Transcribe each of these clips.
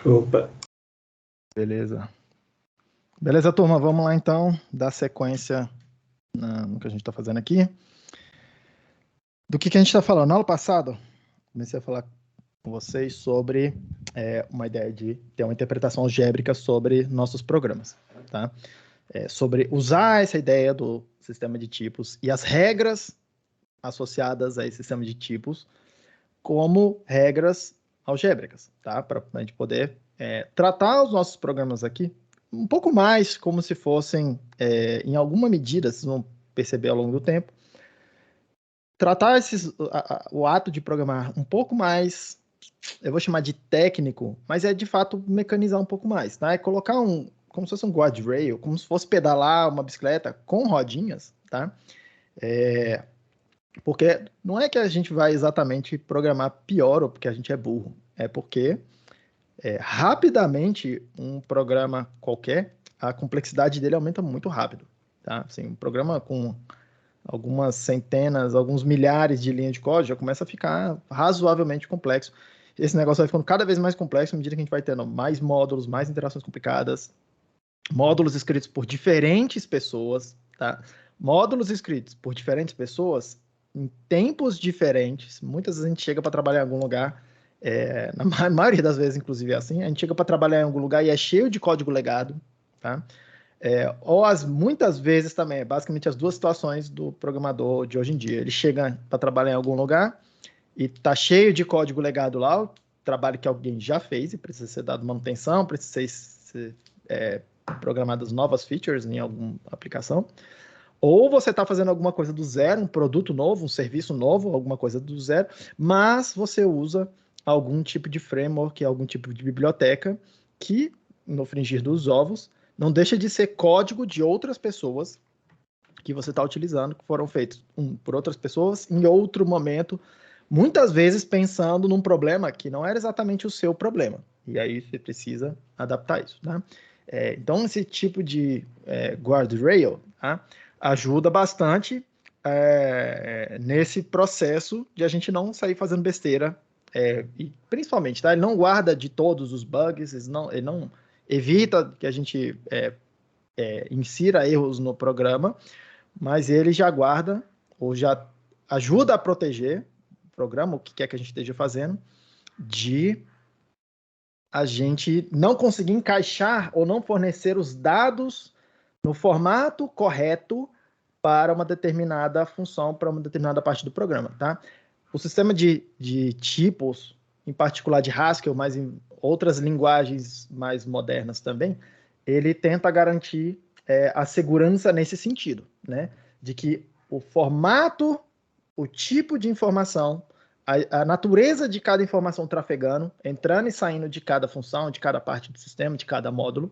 Opa. Beleza. Beleza, turma? Vamos lá, então, dar sequência no que a gente está fazendo aqui. Do que a gente está falando? Na aula passada, comecei a falar com vocês sobre uma ideia de ter uma interpretação algébrica sobre nossos programas, tá? Sobre usar essa ideia do sistema de tipos e as regras associadas a esse sistema de tipos como regras algébricas, tá? Para a gente poder tratar os nossos programas aqui um pouco mais como se fossem, em alguma medida, vocês vão perceber ao longo do tempo, tratar o ato de programar um pouco mais, eu vou chamar de técnico, mas é de fato mecanizar um pouco mais, tá? É colocar como se fosse um guardrail, como se fosse pedalar uma bicicleta com rodinhas, tá? Porque não é que a gente vai exatamente programar pior ou porque a gente é burro, é porque rapidamente um programa qualquer, a complexidade dele aumenta muito rápido, tá? Assim, um programa com algumas centenas, alguns milhares de linhas de código já começa a ficar razoavelmente complexo. Esse negócio vai ficando cada vez mais complexo à medida que a gente vai tendo mais módulos, mais interações complicadas, módulos escritos por diferentes pessoas, tá? Módulos escritos por diferentes pessoas em tempos diferentes. Muitas vezes a gente chega para trabalhar em algum lugar, na maioria das vezes, inclusive, é assim, a gente chega para trabalhar em algum lugar e é cheio de código legado, tá? Muitas vezes também, basicamente as duas situações do programador de hoje em dia. Ele chega para trabalhar em algum lugar e tá cheio de código legado lá, o trabalho que alguém já fez e precisa ser dado manutenção, precisa ser programadas novas features em alguma aplicação. Ou você está fazendo alguma coisa do zero, um produto novo, um serviço novo, alguma coisa do zero, mas você usa algum tipo de framework, algum tipo de biblioteca que, no fringir dos ovos, não deixa de ser código de outras pessoas que você está utilizando, que foram feitos por outras pessoas em outro momento, muitas vezes pensando num problema que não era exatamente o seu problema. E aí você precisa adaptar isso, né? Então, esse tipo de guardrail, tá? Ajuda bastante nesse processo de a gente não sair fazendo besteira, e principalmente, tá? Ele não guarda de todos os bugs, ele não evita que a gente insira erros no programa, mas ele já guarda ou já ajuda a proteger o programa, o que quer que a gente esteja fazendo, de a gente não conseguir encaixar ou não fornecer os dados no formato correto para uma determinada função, para uma determinada parte do programa, tá? O sistema de tipos, em particular de Haskell, mas em outras linguagens mais modernas também, ele tenta garantir a segurança nesse sentido, né? De que o formato, o tipo de informação, a natureza de cada informação trafegando, entrando e saindo de cada função, de cada parte do sistema, de cada módulo,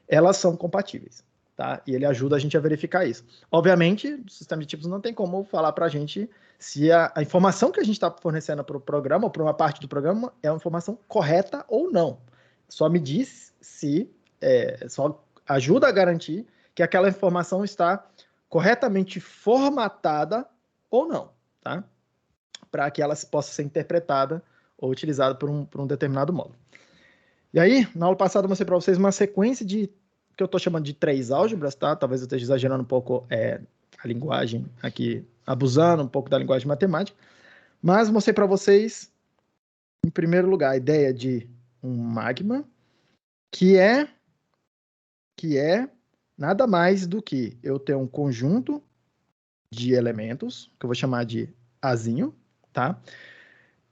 elas são compatíveis, tá? E ele ajuda a gente a verificar isso. Obviamente, o sistema de tipos não tem como falar para a gente se a informação que a gente está fornecendo para o programa, ou para uma parte do programa, é uma informação correta ou não. Só me diz se, só ajuda a garantir que aquela informação está corretamente formatada ou não, tá? Para que ela possa ser interpretada ou utilizada por um determinado módulo. E aí, na aula passada, eu mostrei para vocês uma sequência que eu estou chamando de 3 álgebras, tá? Talvez eu esteja exagerando um pouco a linguagem aqui, abusando um pouco da linguagem matemática, mas mostrei para vocês, em primeiro lugar, a ideia de um magma, que é nada mais do que eu ter um conjunto de elementos, que eu vou chamar de Azinho, tá?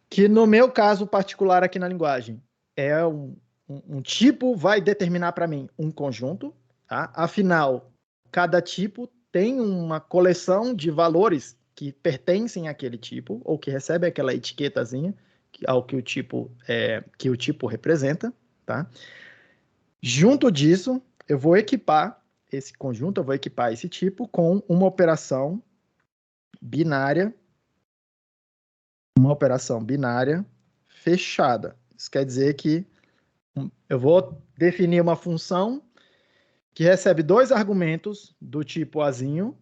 Que no meu caso particular aqui na linguagem, é um tipo vai determinar para mim um conjunto, tá? Afinal, cada tipo tem uma coleção de valores que pertencem àquele tipo, ou que recebe aquela etiquetazinha ao que o tipo representa, tá? Junto disso, eu vou equipar esse conjunto, eu vou equipar esse tipo com uma operação binária fechada. Isso quer dizer que eu vou definir uma função que recebe 2 argumentos do tipo Azinho,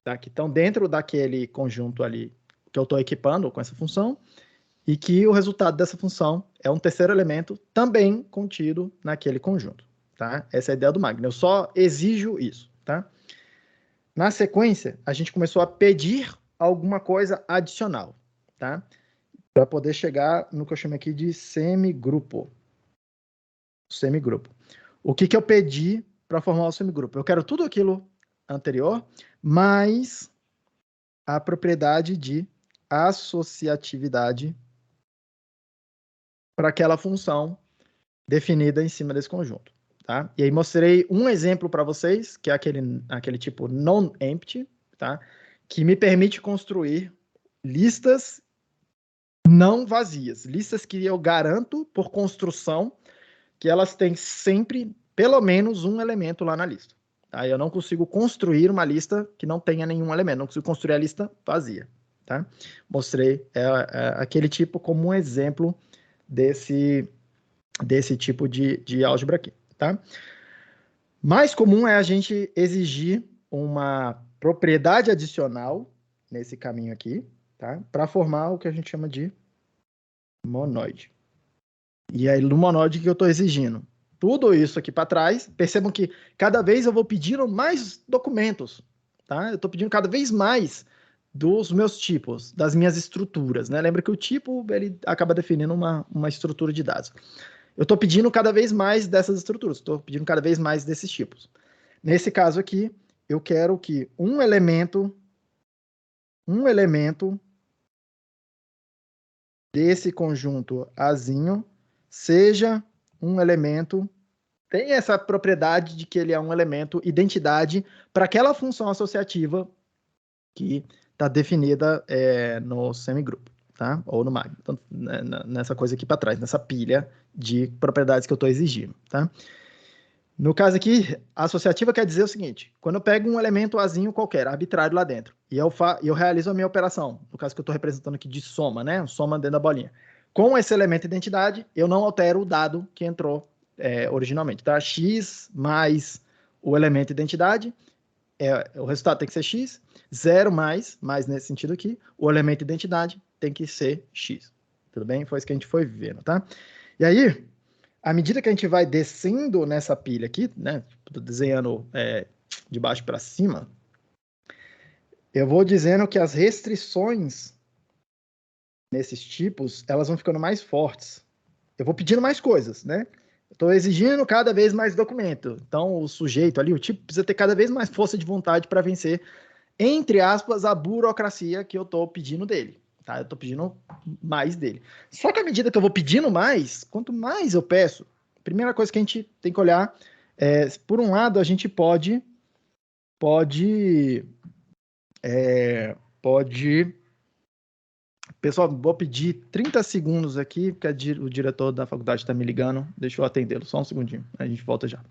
tá? Que estão dentro daquele conjunto ali que eu estou equipando com essa função, e que o resultado dessa função é um terceiro elemento também contido naquele conjunto, tá? Essa é a ideia do Magno. Eu só exijo isso, tá? Na sequência, a gente começou a pedir alguma coisa adicional, tá? Para poder chegar no que eu chamo aqui de semigrupo. Semigrupo. O que eu pedi para formar o semigrupo? Eu quero tudo aquilo anterior, mais a propriedade de associatividade para aquela função definida em cima desse conjunto, tá? E aí mostrei um exemplo para vocês, que é aquele tipo non-empty, tá? Que me permite construir listas não vazias, listas que eu garanto por construção que elas têm sempre pelo menos um elemento lá na lista. Tá? Eu não consigo construir uma lista que não tenha nenhum elemento, não consigo construir a lista vazia. Tá? Mostrei aquele tipo como um exemplo desse tipo de álgebra aqui. Tá? Mais comum é a gente exigir uma propriedade adicional nesse caminho aqui, tá? Para formar o que a gente chama de monoide. E aí, no monoide, que eu estou exigindo? Tudo isso aqui para trás. Percebam que cada vez eu vou pedindo mais documentos, tá? Eu estou pedindo cada vez mais dos meus tipos, das minhas estruturas, né? Lembra que o tipo, ele acaba definindo uma estrutura de dados. Eu estou pedindo cada vez mais dessas estruturas, estou pedindo cada vez mais desses tipos. Nesse caso aqui, eu quero que um elemento desse conjunto Azinho seja um elemento, tem essa propriedade de que ele é um elemento identidade para aquela função associativa que está definida no semigrupo, tá? Ou no Magno. Então, nessa coisa aqui para trás, nessa pilha de propriedades que eu estou exigindo, tá? No caso aqui, a associativa quer dizer o seguinte: quando eu pego um elemento azinho qualquer, arbitrário lá dentro, e eu realizo a minha operação, no caso que eu estou representando aqui de soma, né? Soma dentro da bolinha. Com esse elemento identidade, eu não altero o dado que entrou originalmente, tá? X mais o elemento identidade, o resultado tem que ser X, 0 mais nesse sentido aqui, o elemento identidade tem que ser X. Tudo bem? Foi isso que a gente foi vendo, tá? E aí, à medida que a gente vai descendo nessa pilha aqui, né, desenhando de baixo para cima, eu vou dizendo que as restrições nesses tipos, elas vão ficando mais fortes. Eu vou pedindo mais coisas, né? Estou exigindo cada vez mais documento. Então, o sujeito ali, o tipo, precisa ter cada vez mais força de vontade para vencer, entre aspas, a burocracia que eu estou pedindo dele. Tá? Eu estou pedindo mais dele. Só que à medida que eu vou pedindo mais, quanto mais eu peço, a primeira coisa que a gente tem que olhar por um lado, a gente pode, pode. Pessoal, vou pedir 30 segundos aqui, porque o diretor da faculdade está me ligando. Deixa eu atendê-lo, só um segundinho. A gente volta já.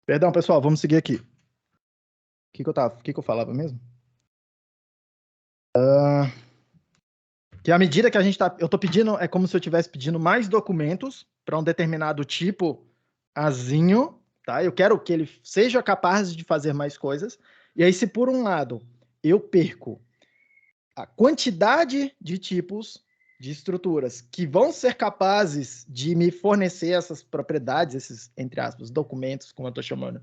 Perdão, pessoal, vamos seguir aqui. O que eu falava mesmo? Que à medida que eu estou pedindo, é como se eu estivesse pedindo mais documentos para um determinado tipo azinho, tá? Eu quero que ele seja capaz de fazer mais coisas. E aí, se por um lado eu perco a quantidade de tipos de estruturas que vão ser capazes de me fornecer essas propriedades, esses, entre aspas, documentos, como eu estou chamando,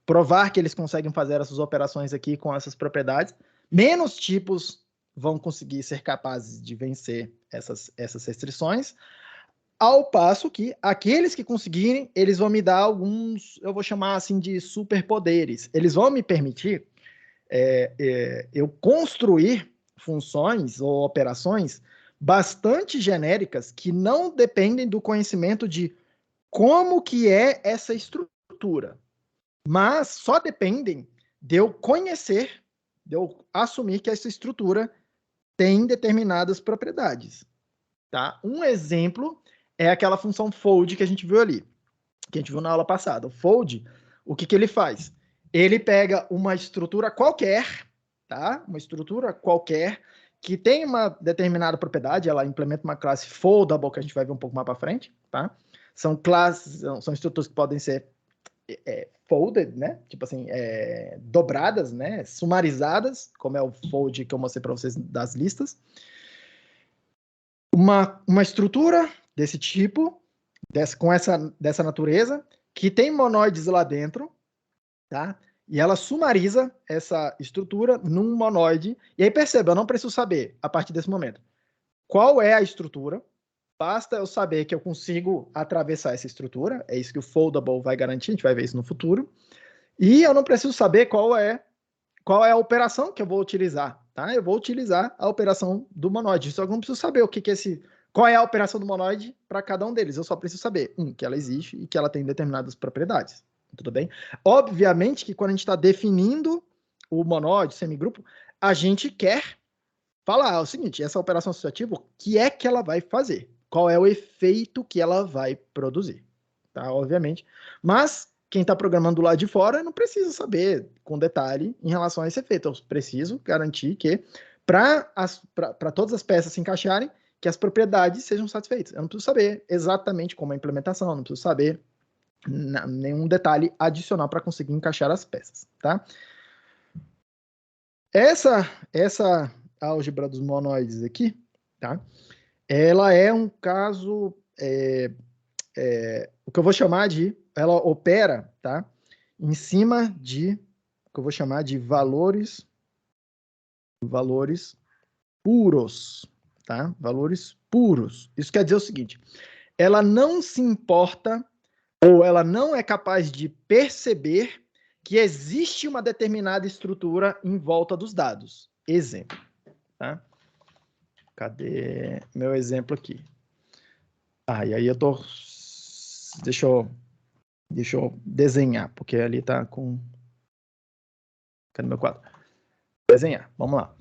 provar que eles conseguem fazer essas operações aqui com essas propriedades, menos tipos vão conseguir ser capazes de vencer essas restrições, ao passo que aqueles que conseguirem, eles vão me dar alguns, eu vou chamar assim de superpoderes. Eles vão me permitir eu construir funções ou operações bastante genéricas que não dependem do conhecimento de como que é essa estrutura, mas só dependem de eu conhecer, de eu assumir que essa estrutura tem determinadas propriedades, tá? Um exemplo é aquela função fold que a gente viu ali, que a gente viu na aula passada. O fold, o que ele faz? Ele pega uma estrutura qualquer, tá? Uma estrutura qualquer que tem uma determinada propriedade, ela implementa uma classe foldable, que a gente vai ver um pouco mais para frente, tá? São classes, são estruturas que podem ser folded, né? Tipo assim, dobradas, né? Sumarizadas, como é o fold que eu mostrei para vocês das listas. Uma estrutura desse tipo, dessa natureza, que tem monóides lá dentro, tá? E ela sumariza essa estrutura num monóide. E aí perceba, eu não preciso saber, a partir desse momento, qual é a estrutura. Basta eu saber que eu consigo atravessar essa estrutura. É isso que o foldable vai garantir, a gente vai ver isso no futuro. E eu não preciso saber qual é a operação que eu vou utilizar, tá? Eu vou utilizar a operação do monóide. Só que eu não preciso saber qual é a operação do monóide para cada um deles. Eu só preciso saber, que ela existe e que ela tem determinadas propriedades. Tudo bem? Obviamente que quando a gente está definindo o monóide, semigrupo, a gente quer falar o seguinte, essa operação associativa, o que é que ela vai fazer? Qual é o efeito que ela vai produzir? Tá? Obviamente. Mas quem está programando do lado de fora não precisa saber com detalhe em relação a esse efeito. Eu preciso garantir que, para todas as peças se encaixarem, que as propriedades sejam satisfeitas. Eu não preciso saber exatamente como é a implementação, eu não preciso saber nenhum detalhe adicional para conseguir encaixar as peças, tá? Essa álgebra dos monoides aqui, tá? Ela é um caso, o que eu vou chamar de, ela opera, tá? Em cima de, o que eu vou chamar de valores puros, tá? Valores puros. Isso quer dizer o seguinte, ela não se importa ou ela não é capaz de perceber que existe uma determinada estrutura em volta dos dados. Exemplo, tá? Cadê meu exemplo aqui? E aí eu tô... Deixa eu desenhar, porque ali tá com... Cadê meu quadro? Desenhar, vamos lá.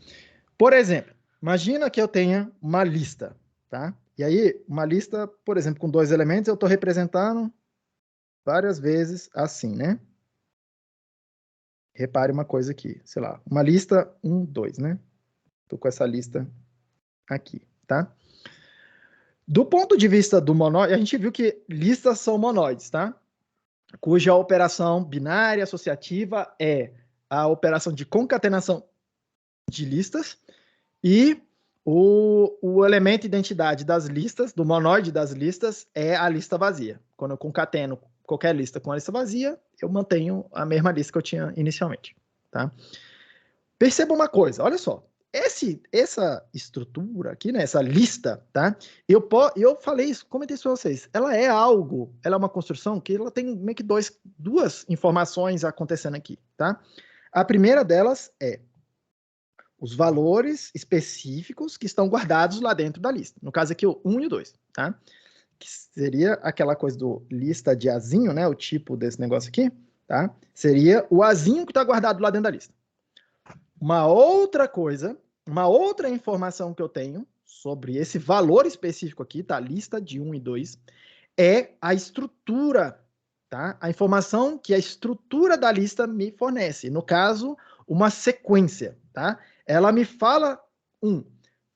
Por exemplo, imagina que eu tenha uma lista, tá? E aí, uma lista, por exemplo, com 2 elementos, eu tô representando várias vezes assim, né? Repare uma coisa aqui, sei lá, uma lista 1, 2, né? Tô com essa lista aqui, tá? Do ponto de vista do monóide, a gente viu que listas são monóides, tá? Cuja operação binária associativa é a operação de concatenação de listas e o elemento identidade das listas, do monóide das listas, é a lista vazia. Quando eu concateno qualquer lista com a lista vazia, eu mantenho a mesma lista que eu tinha inicialmente, tá? Perceba uma coisa, olha só. Essa estrutura aqui, né, essa lista, tá? Eu falei isso, comentei isso para vocês. Ela é uma construção que ela tem meio que duas informações acontecendo aqui, tá? A primeira delas é os valores específicos que estão guardados lá dentro da lista. No caso aqui, o 1 e o 2, tá? Que seria aquela coisa do lista de azinho, né? O tipo desse negócio aqui, tá? Seria o azinho que está guardado lá dentro da lista. Uma outra coisa, uma outra informação que eu tenho sobre esse valor específico aqui, tá? Lista de 1 e 2, é a estrutura, tá? A informação que a estrutura da lista me fornece. No caso, uma sequência, tá? Ela me fala,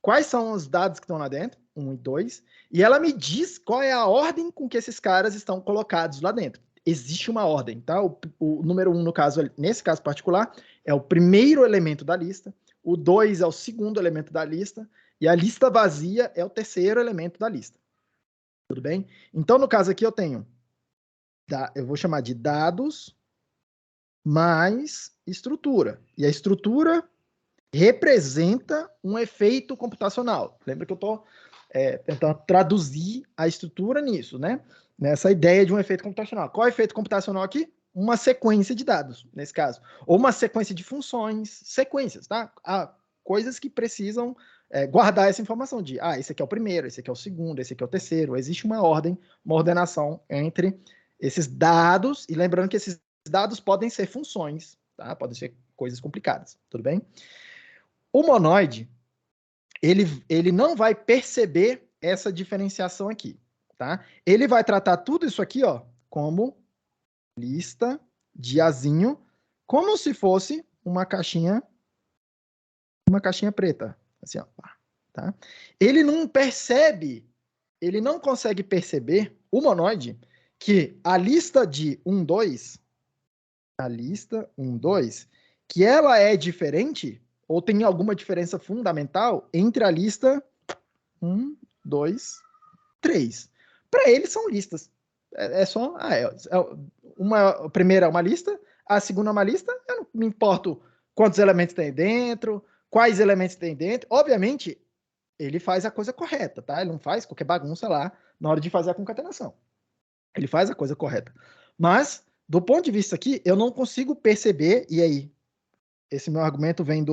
quais são os dados que estão lá dentro, 1 e 2, e ela me diz qual é a ordem com que esses caras estão colocados lá dentro. Existe uma ordem, tá? O número 1, no caso, nesse caso particular, é o primeiro elemento da lista, o 2 é o segundo elemento da lista, e a lista vazia é o terceiro elemento da lista. Tudo bem? Então, no caso aqui, eu tenho, eu vou chamar de dados mais estrutura. E a estrutura representa um efeito computacional. Lembra que eu estou tentando traduzir a estrutura nisso, né? Nessa ideia de um efeito computacional. Qual é o efeito computacional aqui? Uma sequência de dados, nesse caso. Ou uma sequência de funções, sequências, tá? Há coisas que precisam guardar essa informação de, esse aqui é o primeiro, esse aqui é o segundo, esse aqui é o terceiro. Existe uma ordem, uma ordenação entre esses dados, e lembrando que esses dados podem ser funções, tá? Podem ser coisas complicadas, tudo bem? O monoide, ele não vai perceber essa diferenciação aqui, tá? Ele vai tratar tudo isso aqui, ó, como lista de Azinho, como se fosse uma caixinha preta, assim, ó, tá? Ele não percebe, ele não consegue perceber, o monoide, que a lista de 1, 2, que ela é diferente, ou tem alguma diferença fundamental entre a lista 1, 2, 3. Para eles são listas. É só... a primeira é uma lista, a segunda é uma lista, eu não me importo quantos elementos tem dentro, quais elementos tem dentro. Obviamente, ele faz a coisa correta, tá? Ele não faz qualquer bagunça lá na hora de fazer a concatenação. Ele faz a coisa correta. Mas, do ponto de vista aqui, eu não consigo perceber, e aí, esse meu argumento vem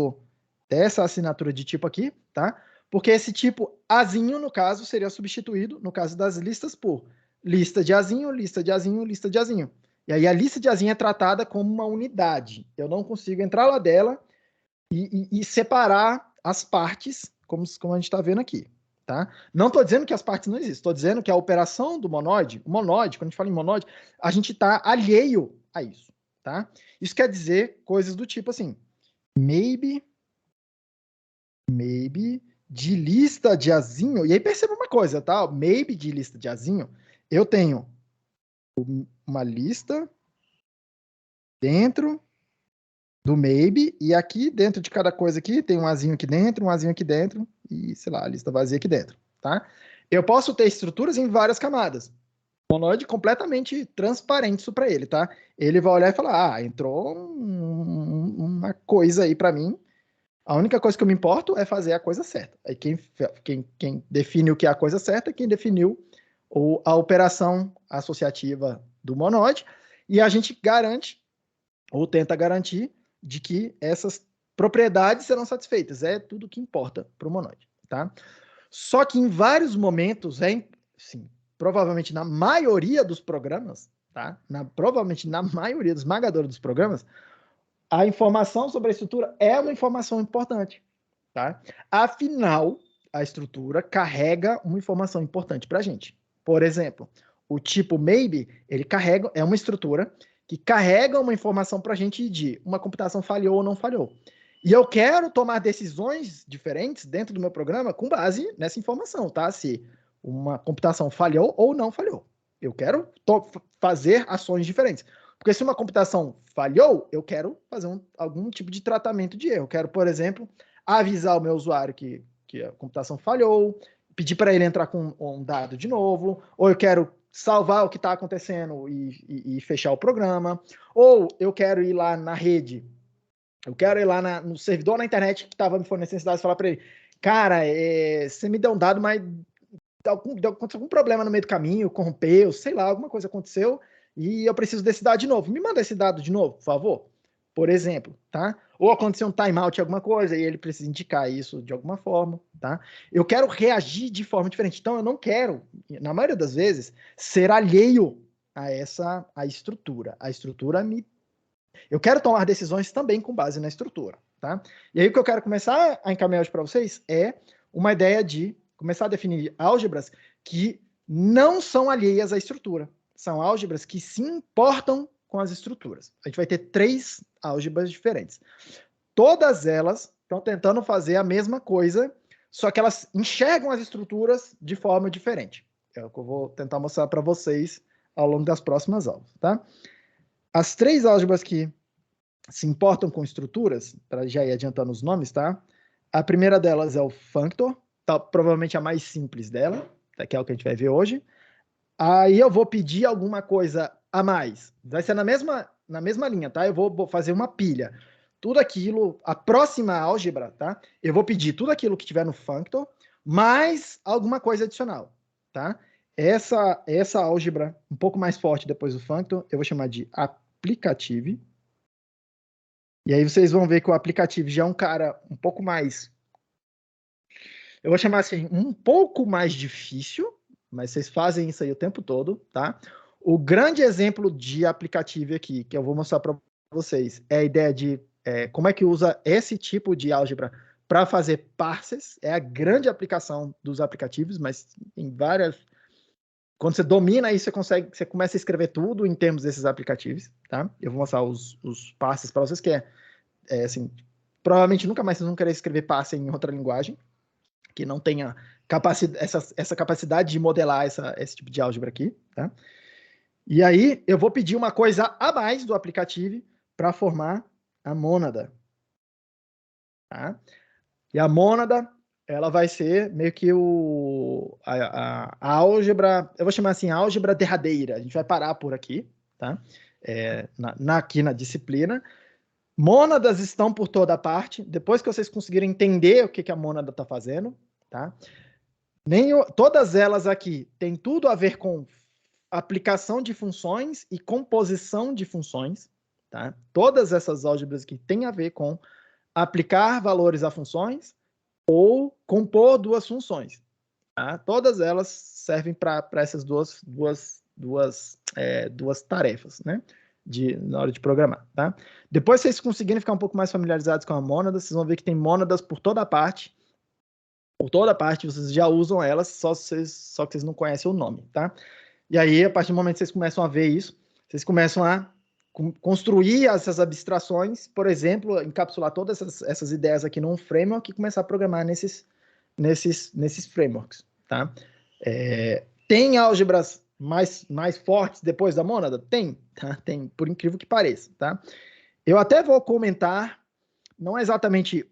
dessa assinatura de tipo aqui, tá? Porque esse tipo Azinho, no caso, seria substituído, no caso das listas, por lista de Azinho, lista de Azinho, lista de Azinho. E aí a lista de Azinho é tratada como uma unidade. Eu não consigo entrar lá dela e separar as partes, como a gente está vendo aqui, tá? Não estou dizendo que as partes não existem, estou dizendo que a operação do monoide, quando a gente fala em monoide, a gente está alheio a isso, tá? Isso quer dizer coisas do tipo assim, maybe de lista de Azinho, e aí perceba uma coisa, tá? Maybe de lista de Azinho, eu tenho uma lista dentro do maybe, e aqui dentro de cada coisa aqui tem um Azinho aqui dentro, um Azinho aqui dentro, e sei lá, a lista vazia aqui dentro, tá? Eu posso ter estruturas em várias camadas. Monoide completamente transparente isso para ele, tá? Ele vai olhar e falar, entrou uma coisa aí para mim. A única coisa que eu me importo é fazer a coisa certa. Aí quem define o que é a coisa certa é quem definiu a operação associativa do monoide, e a gente garante, ou tenta garantir, de que essas propriedades serão satisfeitas. É tudo que importa para o monoide, tá? Só que em vários momentos, sim, provavelmente na maioria dos programas, tá? Provavelmente na maioria esmagadora dos programas, a informação sobre a estrutura é uma informação importante, tá? Afinal, a estrutura carrega uma informação importante para a gente. Por exemplo, o tipo maybe, ele é uma estrutura que carrega uma informação para a gente de uma computação falhou ou não falhou. E eu quero tomar decisões diferentes dentro do meu programa com base nessa informação, tá? Se uma computação falhou ou não falhou. Eu quero fazer ações diferentes. Porque se uma computação falhou, eu quero fazer algum tipo de tratamento de erro. Eu quero, por exemplo, avisar o meu usuário que a computação falhou, pedir para ele entrar com um dado de novo, ou eu quero salvar o que está acontecendo e fechar o programa, ou eu quero ir lá na rede, eu quero ir lá no servidor na internet que estava me fornecendo esses dados e falar para ele, cara, você me deu um dado, mas aconteceu algum problema no meio do caminho, corrompeu, sei lá, alguma coisa aconteceu, e eu preciso desse dado de novo. Me manda esse dado de novo, por favor. Por exemplo, tá? Ou aconteceu um timeout, alguma coisa, e ele precisa indicar isso de alguma forma, tá? Eu quero reagir de forma diferente. Então, eu não quero, na maioria das vezes, ser alheio a estrutura. A estrutura eu quero tomar decisões também com base na estrutura, tá? E aí, o que eu quero começar a encaminhar hoje para vocês é uma ideia de começar a definir álgebras que não são alheias à estrutura, são álgebras que se importam com as estruturas. A gente vai ter 3 álgebras diferentes. Todas elas estão tentando fazer a mesma coisa, só que elas enxergam as estruturas de forma diferente. É o que eu vou tentar mostrar para vocês ao longo das próximas aulas, tá? As 3 álgebras que se importam com estruturas, para já ir adiantando os nomes, tá? A primeira delas é o functor, tá, provavelmente a mais simples dela, tá, que é o que a gente vai ver hoje. Aí eu vou pedir alguma coisa a mais. Vai ser na mesma linha, tá? Eu vou fazer uma pilha. Tudo aquilo, a próxima álgebra, tá? Eu vou pedir tudo aquilo que tiver no functor, mais alguma coisa adicional, tá? Essa álgebra um pouco mais forte depois do functor, eu vou chamar de applicative. E aí vocês vão ver que o aplicativo já é um cara um pouco mais... Eu vou chamar assim, um pouco mais difícil, mas vocês fazem isso aí o tempo todo, tá? O grande exemplo de aplicativo aqui, que eu vou mostrar para vocês, é a ideia de como é que usa esse tipo de álgebra para fazer parsers. É a grande aplicação dos aplicativos, mas em várias... Quando você domina isso, você começa a escrever tudo em termos desses aplicativos, tá? Eu vou mostrar os parsers para vocês, que assim, provavelmente nunca mais vocês vão querer escrever parser em outra linguagem que não tenha essa capacidade de modelar esse tipo de álgebra aqui, tá? E aí eu vou pedir uma coisa a mais do aplicativo para formar a mônada, tá? E a mônada, ela vai ser meio que a álgebra, eu vou chamar assim, a álgebra derradeira. A gente vai parar por aqui, tá? Aqui na disciplina. Mônadas estão por toda parte. Depois que vocês conseguirem entender o que a mônada está fazendo, tá? Todas elas aqui têm tudo a ver com aplicação de funções e composição de funções, tá? Todas essas álgebras aqui têm a ver com aplicar valores a funções ou compor 2 funções, tá? Todas elas servem para essas duas tarefas, né? Na hora de programar, tá? Depois vocês conseguirem ficar um pouco mais familiarizados com a mônada, vocês vão ver que tem mônadas por toda parte. Por toda parte, vocês já usam elas, só que vocês não conhecem o nome, tá? E aí, a partir do momento que vocês começam a ver isso, vocês começam a construir essas abstrações, por exemplo, encapsular todas essas ideias aqui num framework e começar a programar nesses frameworks, tá? Tem álgebras mais fortes depois da mônada? Tem, tá? Tem, por incrível que pareça, tá? Eu até vou comentar, não é exatamente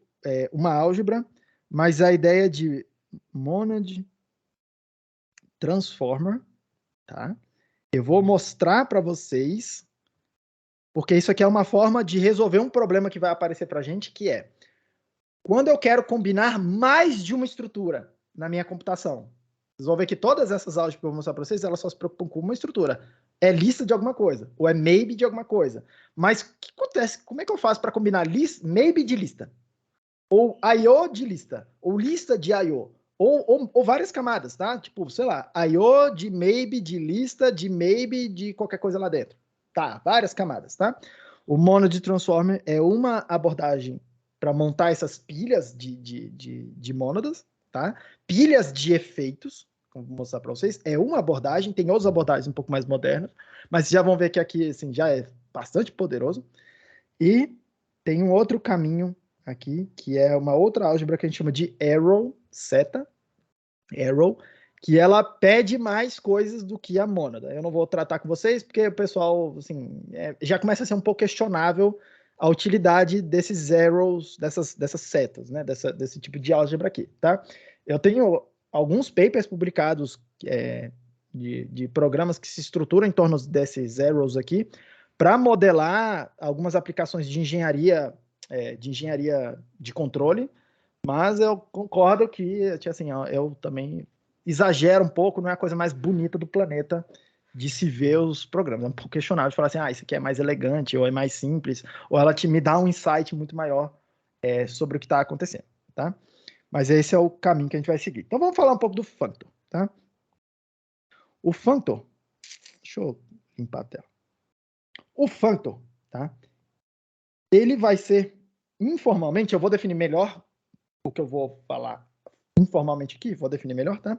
uma álgebra, mas a ideia de monad transformer, tá? Eu vou mostrar para vocês, porque isso aqui é uma forma de resolver um problema que vai aparecer para a gente, que é quando eu quero combinar mais de uma estrutura na minha computação. Vocês vão ver que todas essas álgebras que eu vou mostrar para vocês, elas só se preocupam com uma estrutura. É lista de alguma coisa, ou é maybe de alguma coisa. Mas o que acontece? Como é que eu faço para combinar maybe de lista? Ou I/O de lista? Ou lista de I/O? Ou várias camadas, tá? Tipo, sei lá, I/O de maybe, de lista, de maybe, de qualquer coisa lá dentro. Tá, várias camadas, tá? O Monad Transformer é uma abordagem para montar essas pilhas de mônadas, tá? Pilhas de efeitos, como vou mostrar para vocês, é uma abordagem, tem outras abordagens um pouco mais modernas, mas já vão ver que aqui assim, já é bastante poderoso. E tem um outro caminho aqui, que é uma outra álgebra que a gente chama de arrow, seta, arrow, que ela pede mais coisas do que a mônada. Eu não vou tratar com vocês, porque o pessoal, assim, já começa a ser um pouco questionável a utilidade desses arrows, dessas setas, né, desse tipo de álgebra aqui, tá? Eu tenho alguns papers publicados de programas que se estruturam em torno desses arrows aqui, para modelar algumas aplicações de engenharia de controle, mas eu concordo que, assim, eu também exagero um pouco, não é a coisa mais bonita do planeta de se ver os programas. É um pouco questionável de falar assim, isso aqui é mais elegante, ou é mais simples, ou ela me dá um insight muito maior sobre o que está acontecendo, tá? Mas esse é o caminho que a gente vai seguir. Então vamos falar um pouco do functor, tá? O functor, deixa eu limpar a tela. O functor, tá? Ele vai ser informalmente, eu vou definir melhor o que eu vou falar informalmente aqui, vou definir melhor, tá?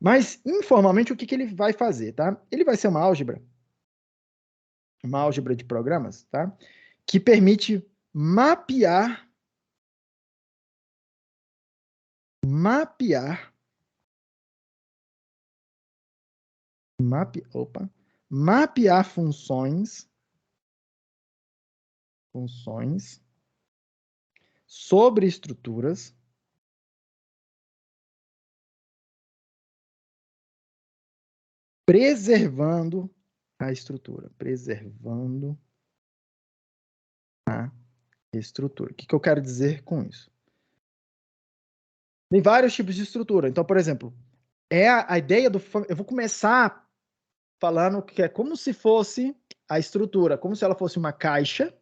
Mas, informalmente, o que ele vai fazer, tá? Ele vai ser uma álgebra de programas, tá? Que permite mapear funções sobre estruturas preservando a estrutura. O que eu quero dizer com isso? Tem vários tipos de estrutura. Então, por exemplo, a ideia do... Eu vou começar falando que é como se fosse a estrutura, como se ela fosse uma caixa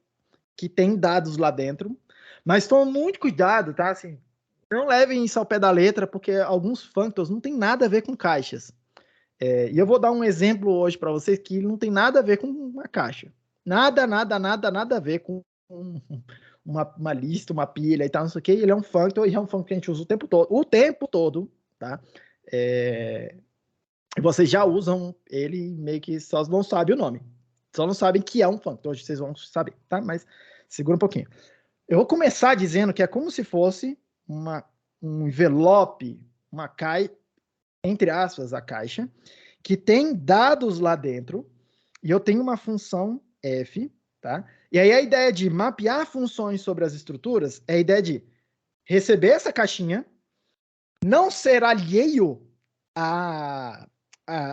que tem dados lá dentro. Mas tome muito cuidado, tá? Assim, não levem isso ao pé da letra, porque alguns functors não tem nada a ver com caixas. E eu vou dar um exemplo hoje para vocês que não tem nada a ver com uma caixa. Nada a ver com uma lista, uma pilha e tal, não sei o que. Ele é um functor e é um functor que a gente usa o tempo todo, tá? Vocês já usam ele meio que só não sabem o nome. Só não sabem que é um functor. Hoje vocês vão saber, tá? Mas segura um pouquinho. Eu vou começar dizendo que é como se fosse um envelope, uma caixa, entre aspas, a caixa, que tem dados lá dentro, e eu tenho uma função f, tá? E aí a ideia de mapear funções sobre as estruturas é a ideia de receber essa caixinha, não ser alheio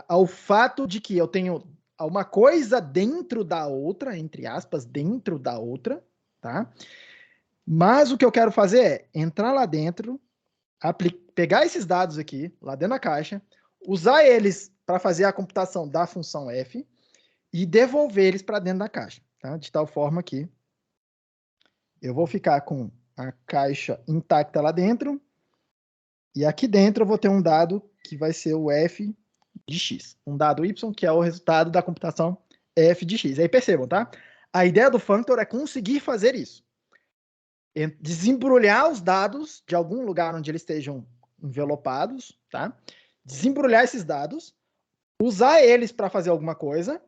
ao fato de que eu tenho uma coisa dentro da outra, entre aspas, dentro da outra, tá? Mas o que eu quero fazer é entrar lá dentro, pegar esses dados aqui, lá dentro da caixa, usar eles para fazer a computação da função f e devolver eles para dentro da caixa, tá? De tal forma que eu vou ficar com a caixa intacta lá dentro e aqui dentro eu vou ter um dado que vai ser o f de x, um dado y que é o resultado da computação f de x. Aí percebam, tá? A ideia do functor é conseguir fazer isso. Desembrulhar os dados de algum lugar onde eles estejam envelopados, tá? Desembrulhar esses dados, usar eles para fazer alguma coisa,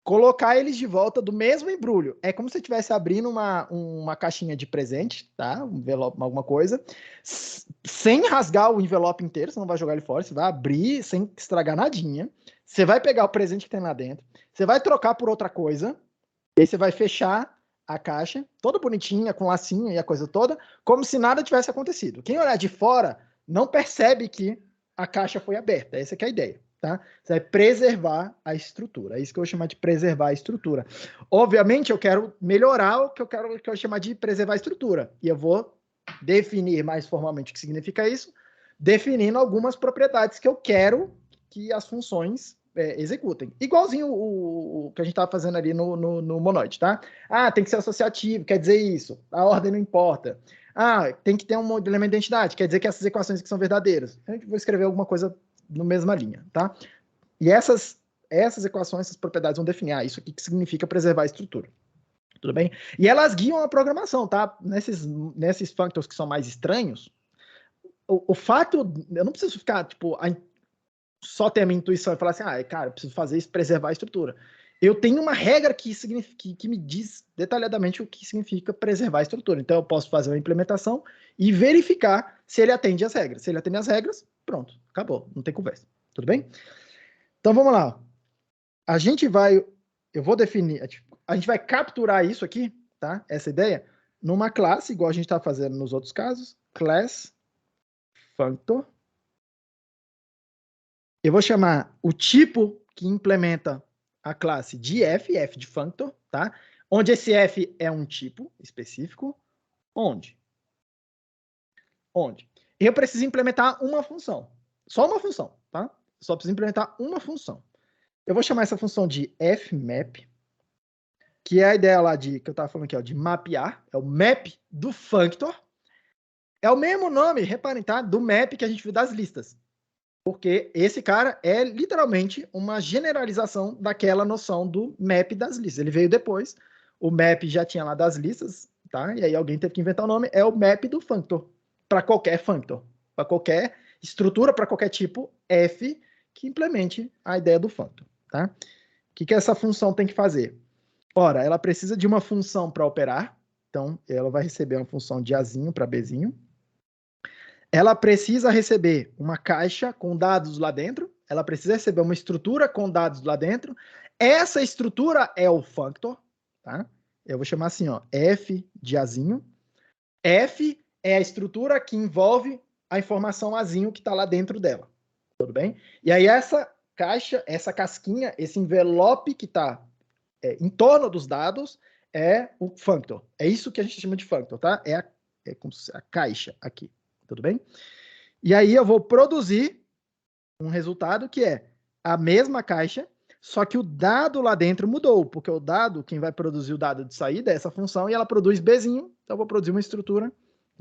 colocar eles de volta do mesmo embrulho. É como se você estivesse abrindo uma caixinha de presente, tá? Um envelope, alguma coisa, sem rasgar o envelope inteiro, você não vai jogar ele fora, você vai abrir sem estragar nadinha, você vai pegar o presente que tem lá dentro, você vai trocar por outra coisa, e aí você vai fechar a caixa, toda bonitinha, com lacinho e a coisa toda, como se nada tivesse acontecido. Quem olhar de fora não percebe que a caixa foi aberta. Essa que é a ideia, tá? Você vai preservar a estrutura. É isso que eu vou chamar de preservar a estrutura. Obviamente, eu quero melhorar o que eu vou chamar de preservar a estrutura. E eu vou definir mais formalmente o que significa isso, definindo algumas propriedades que eu quero que as funções executem. Igualzinho o que a gente estava fazendo ali no monoide, tá? Ah, tem que ser associativo, quer dizer isso. A ordem não importa. Ah, tem que ter um elemento de identidade, quer dizer que essas equações aqui são verdadeiras. Eu vou escrever alguma coisa na mesma linha, tá? E essas equações, essas propriedades vão definir isso aqui que significa preservar a estrutura. Tudo bem? E elas guiam a programação, tá? Nesses functors que são mais estranhos, o fato... Eu não preciso ficar, tipo, só ter a minha intuição e falar assim, cara, eu preciso fazer isso, preservar a estrutura. Eu tenho uma regra que me diz detalhadamente o que significa preservar a estrutura. Então, eu posso fazer uma implementação e verificar se ele atende às regras. Se ele atende às regras, pronto, acabou, não tem conversa. Tudo bem? Então, vamos lá. Eu vou definir, a gente vai capturar isso aqui, tá? Essa ideia, numa classe, igual a gente está fazendo nos outros casos, class functor. Eu vou chamar o tipo que implementa a classe de f de functor, tá? Onde esse f é um tipo específico. Onde? Eu preciso implementar uma função. Só uma função, tá? Só preciso implementar uma função. Eu vou chamar essa função de fmap, que é a ideia lá que eu estava falando aqui, ó, de mapear. É o map do functor. É o mesmo nome, reparem, tá? Do map que a gente viu das listas. Porque esse cara é literalmente uma generalização daquela noção do map das listas. Ele veio depois, o map já tinha lá das listas, tá? E aí alguém teve que inventar o nome, é o map do functor, para qualquer functor, para qualquer estrutura para qualquer tipo f que implemente a ideia do functor, tá? O que essa função tem que fazer? Ora, ela precisa de uma função para operar, então ela vai receber uma função de Azinho para Bzinho. Ela precisa receber uma caixa com dados lá dentro, ela precisa receber uma estrutura com dados lá dentro. Essa estrutura é o functor, tá? Eu vou chamar assim, ó, f de Azinho. F é a estrutura que envolve a informação Azinho que está lá dentro dela, tudo bem? E aí essa caixa, essa casquinha, esse envelope que está em torno dos dados é o functor. É isso que a gente chama de functor, tá? É como se a caixa aqui, tudo bem? E aí eu vou produzir um resultado que é a mesma caixa, só que o dado lá dentro mudou, porque o dado, quem vai produzir o dado de saída é essa função, e ela produz Bzinho, então eu vou produzir uma estrutura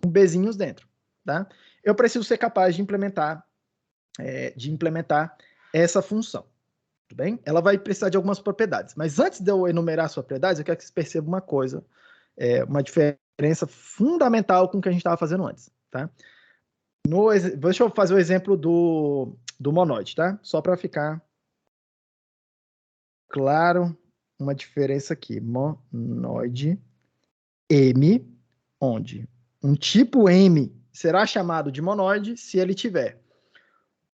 com Bzinhos dentro, tá? Eu preciso ser capaz de implementar essa função, tudo bem? Ela vai precisar de algumas propriedades, mas antes de eu enumerar as propriedades, eu quero que vocês percebam uma coisa, uma diferença fundamental com o que a gente estava fazendo antes, tá? Deixa eu fazer o exemplo do monoide, tá? Só para ficar claro, uma diferença aqui. Monoide M, onde um tipo M será chamado de monoide se ele tiver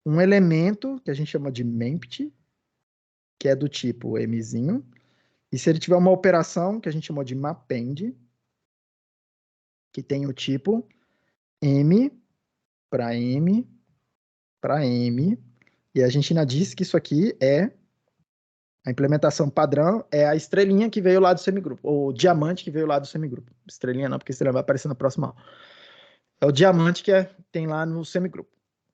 um elemento que a gente chama de mempty, que é do tipo Mzinho, e se ele tiver uma operação que a gente chama de mapend, que tem o tipo M para M para M, e a gente ainda disse que isso aqui é a implementação padrão, é a estrelinha que veio lá do semigrupo, ou o diamante que veio lá do semigrupo. Estrelinha não, porque estrelinha vai aparecer na próxima aula. É o diamante que tem lá no semigrupo.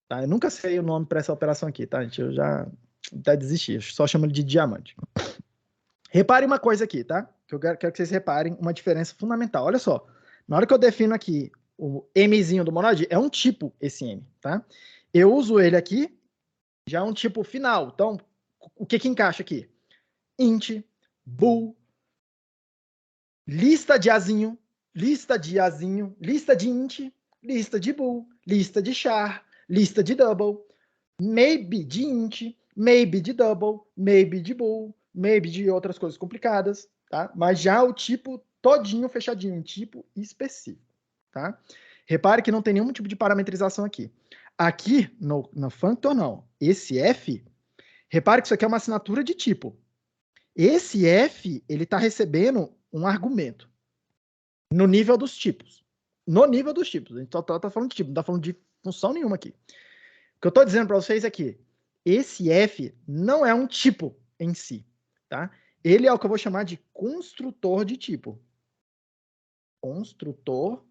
Tá? Eu nunca sei o nome para essa operação aqui, tá, gente? Eu já até desisti, eu só chamo ele de diamante. Reparem uma coisa aqui, tá? Que eu quero que vocês reparem uma diferença fundamental. Olha só, na hora que eu defino aqui o Mzinho do monoide, é um tipo esse M, tá? Eu uso ele aqui, já é um tipo final. Então, o que encaixa aqui? Int, bool, lista de Azinho, lista de Azinho, lista de int, lista de bool, lista de char, lista de double, maybe de int, maybe de double, maybe de bool, maybe de outras coisas complicadas, tá? Mas já o tipo todinho fechadinho, um tipo específico, tá? Repare que não tem nenhum tipo de parametrização aqui. Aqui no functor não. Esse f, repare que isso aqui é uma assinatura de tipo. Esse f, ele está recebendo um argumento no nível dos tipos. No nível dos tipos. A gente só está falando de tipo, não está falando de função nenhuma aqui. O que eu estou dizendo para vocês é que esse f não é um tipo em si, tá? Ele é o que eu vou chamar de construtor de tipo. Construtor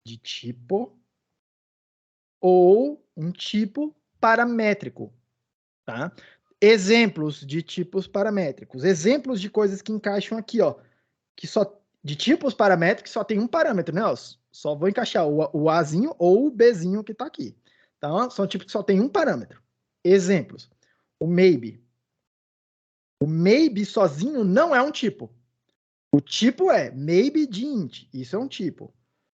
de tipo ou um tipo paramétrico, tá? Exemplos de tipos paramétricos. Exemplos de coisas que encaixam aqui, ó. Que só de tipos paramétricos só tem um parâmetro, né? Ó, só vou encaixar o Azinho ou o Bzinho que está aqui. Então, são tipos que só tem um parâmetro. Exemplos. O maybe. O maybe sozinho não é um tipo. O tipo é maybe de int. Isso é um tipo.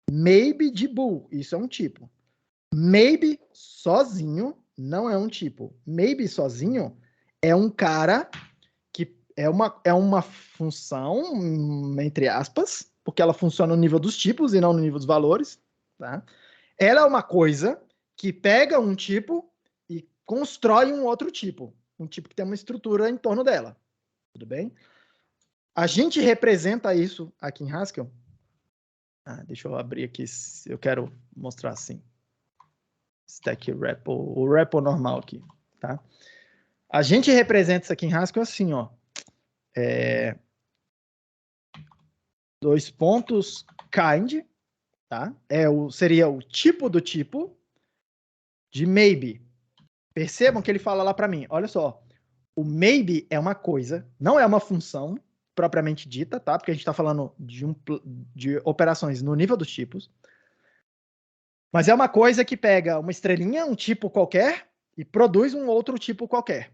Maybe de bool. Isso é um tipo. Maybe sozinho não é um tipo. Maybe sozinho é um cara que é uma função, entre aspas, porque ela funciona no nível dos tipos e não no nível dos valores, tá? Ela é uma coisa que pega um tipo e constrói um outro tipo, um tipo que tem uma estrutura em torno dela, tudo bem? A gente representa isso aqui em Haskell. Deixa eu abrir aqui, eu quero mostrar assim. Stack REPL, o REPL normal aqui, tá? A gente representa isso aqui em Haskell assim, ó. Dois pontos kind, tá? Seria o tipo do tipo de maybe. Percebam que ele fala lá para mim, olha só, o maybe é uma coisa, não é uma função propriamente dita, tá? Porque a gente está falando de operações no nível dos tipos. Mas é uma coisa que pega uma estrelinha, um tipo qualquer, e produz um outro tipo qualquer.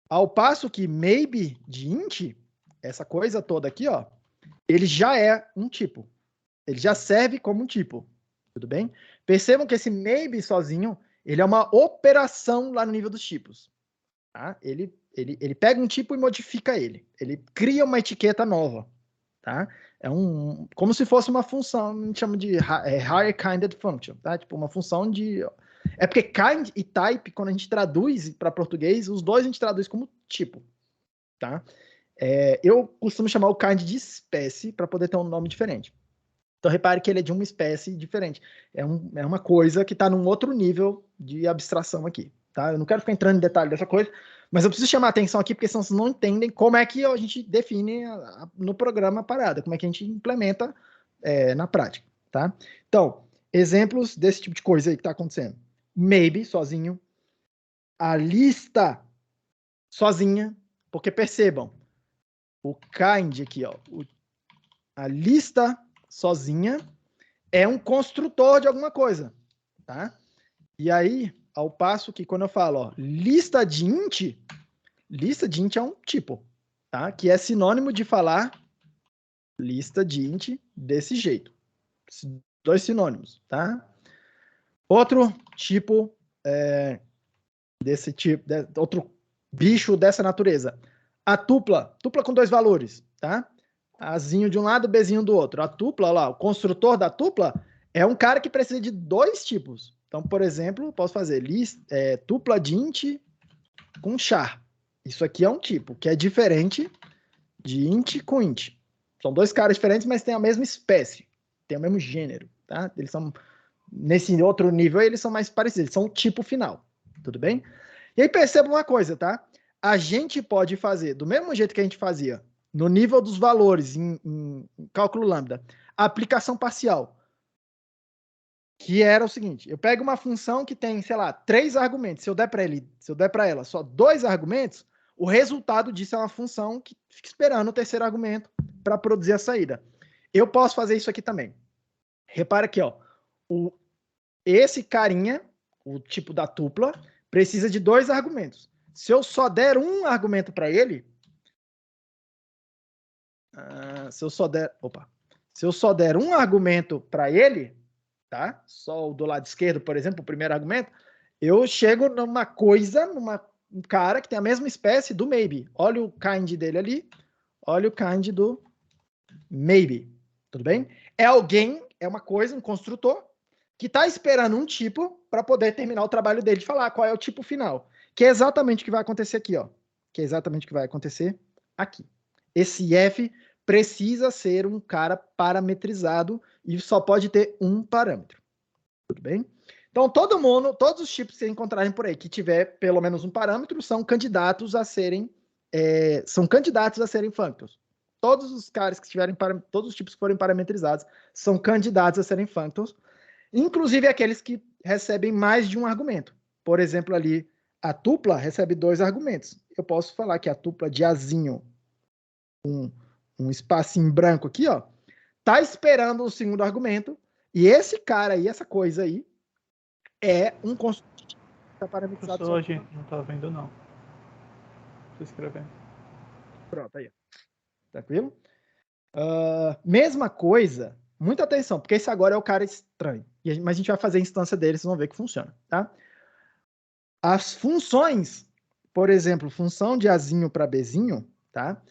Ao passo que maybe de int, essa coisa toda aqui, ó, ele já é um tipo. Ele já serve como um tipo. Tudo bem? Percebam que esse maybe sozinho, Ele é uma operação lá no nível dos tipos. Tá? Ele pega um tipo e modifica ele. Ele cria uma etiqueta nova. Tá? Como se fosse uma função, a gente chama de higher kinded function. Tá? Tipo, uma função de... É porque kind e type, quando a gente traduz para português, os dois a gente traduz como tipo. Tá? Eu costumo chamar o kind de espécie para poder ter um nome diferente. Então, repare que ele é de uma espécie diferente. É uma coisa que está num outro nível de abstração aqui. Tá? Eu não quero ficar entrando em detalhe dessa coisa, mas eu preciso chamar a atenção aqui, porque senão vocês não entendem como é que a gente define no programa a parada, como é que a gente implementa na prática. Tá? Então, exemplos desse tipo de coisa aí que está acontecendo. Maybe, sozinho. A lista, sozinha. Porque percebam, o kind aqui, ó, a lista sozinha é um construtor de alguma coisa, tá? E aí, ao passo que quando eu falo, ó, lista de int é um tipo, tá? Que é sinônimo de falar lista de int desse jeito. Dois sinônimos, tá? Outro tipo desse tipo, outro bicho dessa natureza. A tupla com dois valores, tá? Azinho de um lado, Bzinho do outro. A tupla, olha lá, o construtor da tupla é um cara que precisa de dois tipos. Então, por exemplo, posso fazer tupla de int com char. Isso aqui é um tipo, que é diferente de int com int. São dois caras diferentes, mas têm a mesma espécie, têm o mesmo gênero, tá? Eles são, nesse outro nível, eles são mais parecidos, eles são o tipo final, tudo bem? E aí perceba uma coisa, tá? A gente pode fazer, do mesmo jeito que a gente fazia no nível dos valores em cálculo lambda, a aplicação parcial, que era o seguinte, eu pego uma função que tem, sei lá, 3 argumentos, se eu der para ela só 2 argumentos, o resultado disso é uma função que fica esperando o terceiro argumento para produzir a saída. Eu posso fazer isso aqui também. Repara aqui, ó, esse carinha, o tipo da tupla, precisa de 2 argumentos. Se eu só der um argumento para ele, se eu só der um argumento para ele, tá? Só o do lado esquerdo, por exemplo, o primeiro argumento, eu chego um cara que tem a mesma espécie do maybe. Olha o kind dele ali, olha o kind do maybe. Tudo bem? É uma coisa, um construtor, que está esperando um tipo para poder terminar o trabalho dele de falar qual é o tipo final. Que é exatamente o que vai acontecer aqui, ó. Que é exatamente o que vai acontecer aqui. Esse F precisa ser um cara parametrizado e só pode ter um parâmetro. Tudo bem? Então, todos os tipos que vocês encontrarem por aí que tiver pelo menos um parâmetro são candidatos a serem functors. Todos os caras que tiverem todos os tipos que forem parametrizados são candidatos a serem functors, inclusive aqueles que recebem mais de um argumento. Por exemplo, ali a tupla recebe 2 argumentos. Eu posso falar que a tupla de Azinho, um espacinho branco aqui, ó, tá esperando o segundo argumento, e esse cara aí, essa coisa aí, é um construtor que está parametrizado. Hoje não tá vendo, não. Tô escrevendo. Pronto, aí. Tranquilo? Mesma coisa, muita atenção, porque esse agora é o cara estranho. Mas a gente vai fazer a instância dele, vocês vão ver que funciona, tá? As funções, por exemplo, função de Azinho para Bzinho, tá?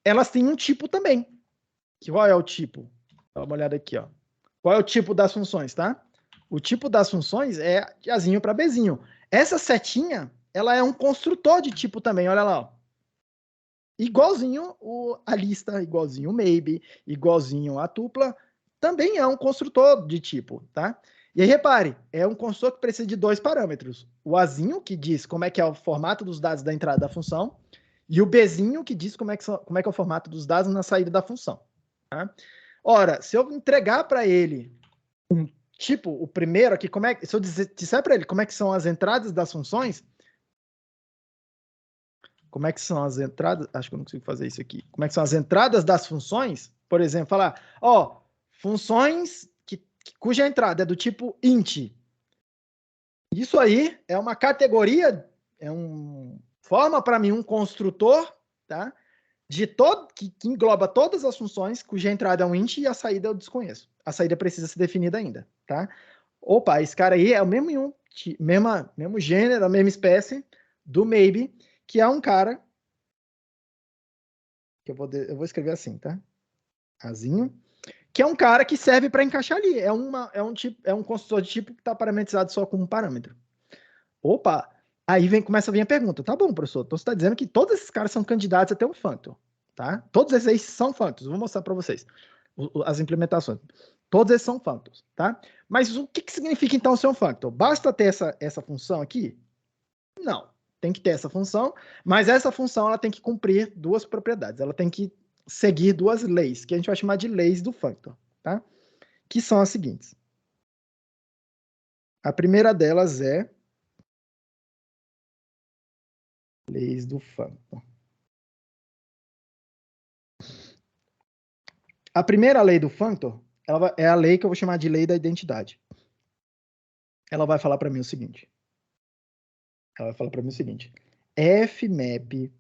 Elas têm um tipo também. Qual é o tipo? Dá uma olhada aqui, ó. Qual é o tipo das funções, tá? O tipo das funções é de Azinho para Bzinho. Essa setinha, ela é um construtor de tipo também, olha lá, ó. Igualzinho a lista, igualzinho o maybe, igualzinho a tupla, também é um construtor de tipo, tá? E aí, repare, é um construtor que precisa de 2 parâmetros. O Azinho, que diz como é que é o formato dos dados da entrada da função, e o Bzinho, que diz como é que é o formato dos dados na saída da função. Tá? Ora, se eu entregar para ele um tipo, o primeiro aqui, se eu disser para ele como é que são as entradas das funções, como é que são as entradas? Acho que eu não consigo fazer isso aqui. Como é que são as entradas das funções? Por exemplo, falar, ó, funções cuja entrada é do tipo int. Isso aí é uma categoria, forma para mim um construtor, tá? Que engloba todas as funções cuja entrada é um int e a saída eu desconheço. A saída precisa ser definida ainda, tá? Opa, esse cara aí é o mesmo gênero, a mesma espécie do maybe, que é um cara que eu vou escrever assim, tá? Azinho, que é um cara que serve para encaixar ali. É um construtor de tipo que está parametrizado só com um parâmetro. Opa, aí começa a vir a pergunta. Tá bom, professor, então você está dizendo que todos esses caras são candidatos a ter um functor, tá? Todos esses aí são functors. Vou mostrar para vocês as implementações. Todos esses são functors, tá? Mas o que significa então ser um functor? Basta ter essa função aqui? Não. Tem que ter essa função, mas essa função ela tem que cumprir duas propriedades. Ela tem que seguir duas leis, que a gente vai chamar de leis do functor, tá? Que são as seguintes. A primeira delas é leis do functor. A primeira lei do functor é a lei que eu vou chamar de lei da identidade. Ela vai falar para mim o seguinte. Fmap,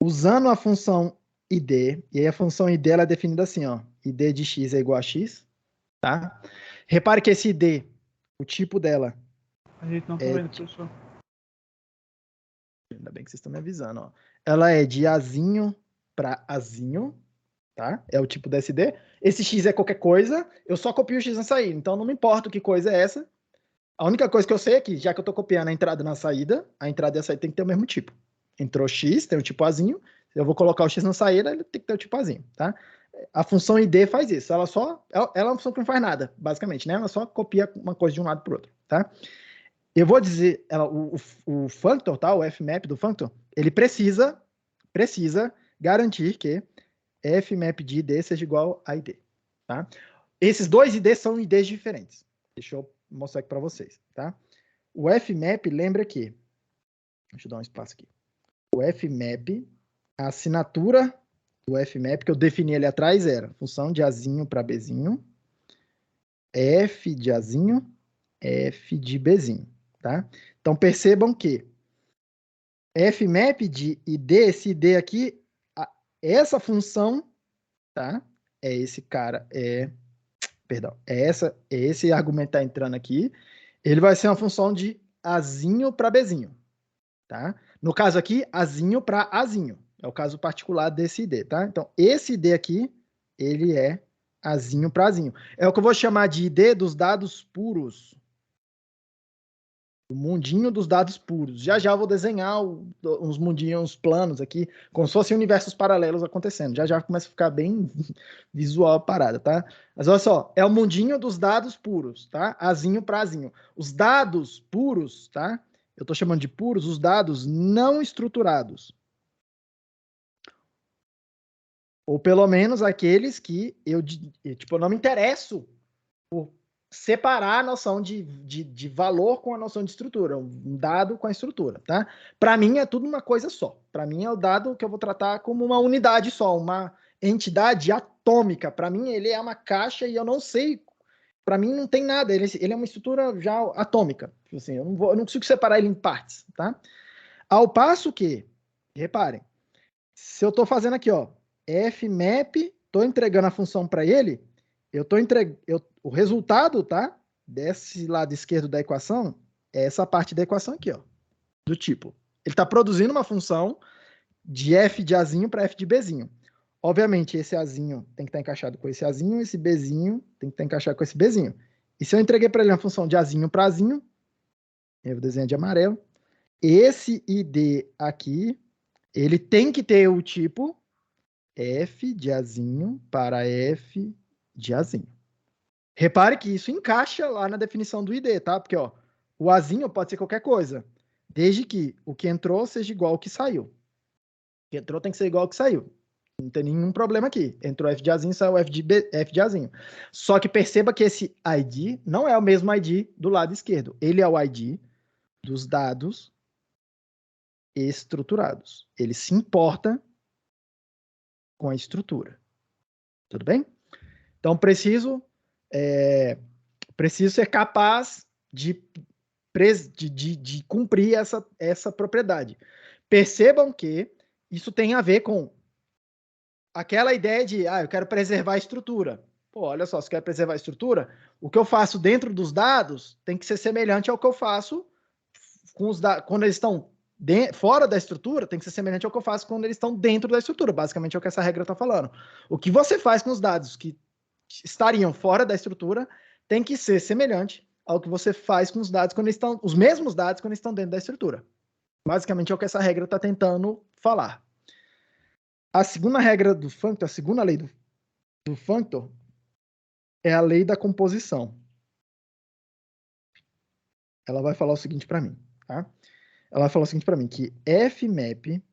usando a função id, e aí a função id ela é definida assim, ó, id de x é igual a x, tá? Repare que esse id, o tipo dela... A gente não tá vendo, professor. Ainda bem que vocês estão me avisando, ó. Ela é de azinho para azinho, tá? É o tipo da SD. Esse x é qualquer coisa, eu só copio o x na saída, então não me importa que coisa é essa. A única coisa que eu sei é que, já que eu estou copiando a entrada na saída, a entrada e a saída tem que ter o mesmo tipo. Entrou x, tem o tipo azinho, eu vou colocar o x na saída, ele tem que ter o tipo azinho, tá? A função id faz isso, ela é uma função que não faz nada, basicamente, né? Ela só copia uma coisa de um lado para o outro, tá? Eu vou dizer, o functor, tá? O fmap do functor, ele precisa garantir que fmap de id seja igual a id, tá? Esses dois IDs são IDs diferentes. Deixa eu mostrar aqui para vocês, tá? O fmap, lembra que... Deixa eu dar um espaço aqui. O fmap, a assinatura do fmap, que eu defini ali atrás, era função de azinho para bzinho, f de azinho, f de bzinho, tá? Então, percebam que fmap de id, esse id aqui, essa função, tá? É esse cara, perdão, esse argumento está entrando aqui, ele vai ser uma função de azinho para bzinho, tá? No caso aqui, azinho para azinho, é o caso particular desse id, tá? Então, esse id aqui, ele é azinho para azinho. É o que eu vou chamar de id dos dados puros, o mundinho dos dados puros. Já já eu vou desenhar uns mundinhos planos aqui, como se fossem universos paralelos acontecendo. Já já começa a ficar bem visual a parada, tá? Mas olha só, é o mundinho dos dados puros, tá? Azinho para azinho. Os dados puros, tá? Eu tô chamando de puros os dados não estruturados. Ou pelo menos aqueles que eu não me interesso por separar a noção de valor com a noção de estrutura, um dado com a estrutura, tá? Para mim é tudo uma coisa só. Para mim é o dado que eu vou tratar como uma unidade só, uma entidade atômica. Para mim ele é uma caixa e eu não sei, para mim não tem nada, ele é uma estrutura já atômica. Assim, eu não consigo separar ele em partes, tá? Ao passo que, reparem, se eu estou fazendo aqui, ó, fmap, estou entregando a função para ele, o resultado, tá? Desse lado esquerdo da equação é essa parte da equação aqui, ó, do tipo. Ele está produzindo uma função de f de azinho para f de bzinho. Obviamente, esse azinho tem que estar encaixado com esse azinho, esse bzinho tem que estar encaixado com esse bzinho. E se eu entreguei para ele uma função de azinho para azinho, eu vou desenhar de amarelo, esse id aqui, ele tem que ter o tipo f de azinho para f de azinho. Repare que isso encaixa lá na definição do ID, tá? Porque, ó, o azinho pode ser qualquer coisa, desde que o que entrou seja igual ao que saiu. O que entrou tem que ser igual ao que saiu. Não tem nenhum problema aqui. Entrou f de azinho, saiu f de azinho. Só que perceba que esse ID não é o mesmo ID do lado esquerdo. Ele é o ID dos dados estruturados. Ele se importa com a estrutura. Tudo bem? Então, preciso ser capaz de cumprir essa propriedade. Percebam que isso tem a ver com aquela ideia de, eu quero preservar a estrutura. Pô, olha só, se quer preservar a estrutura, o que eu faço dentro dos dados tem que ser semelhante ao que eu faço com os dados, quando eles estão fora da estrutura, tem que ser semelhante ao que eu faço quando eles estão dentro da estrutura. Basicamente é o que essa regra está falando. O que você faz com os dados que estariam fora da estrutura tem que ser semelhante ao que você faz com os dados quando eles estão, os mesmos dados quando eles estão dentro da estrutura. Basicamente é o que essa regra está tentando falar. A segunda regra do functor, a segunda lei do functor é a lei da composição. Ela vai falar o seguinte para mim, tá? Ela vai falar o seguinte para mim, que fmap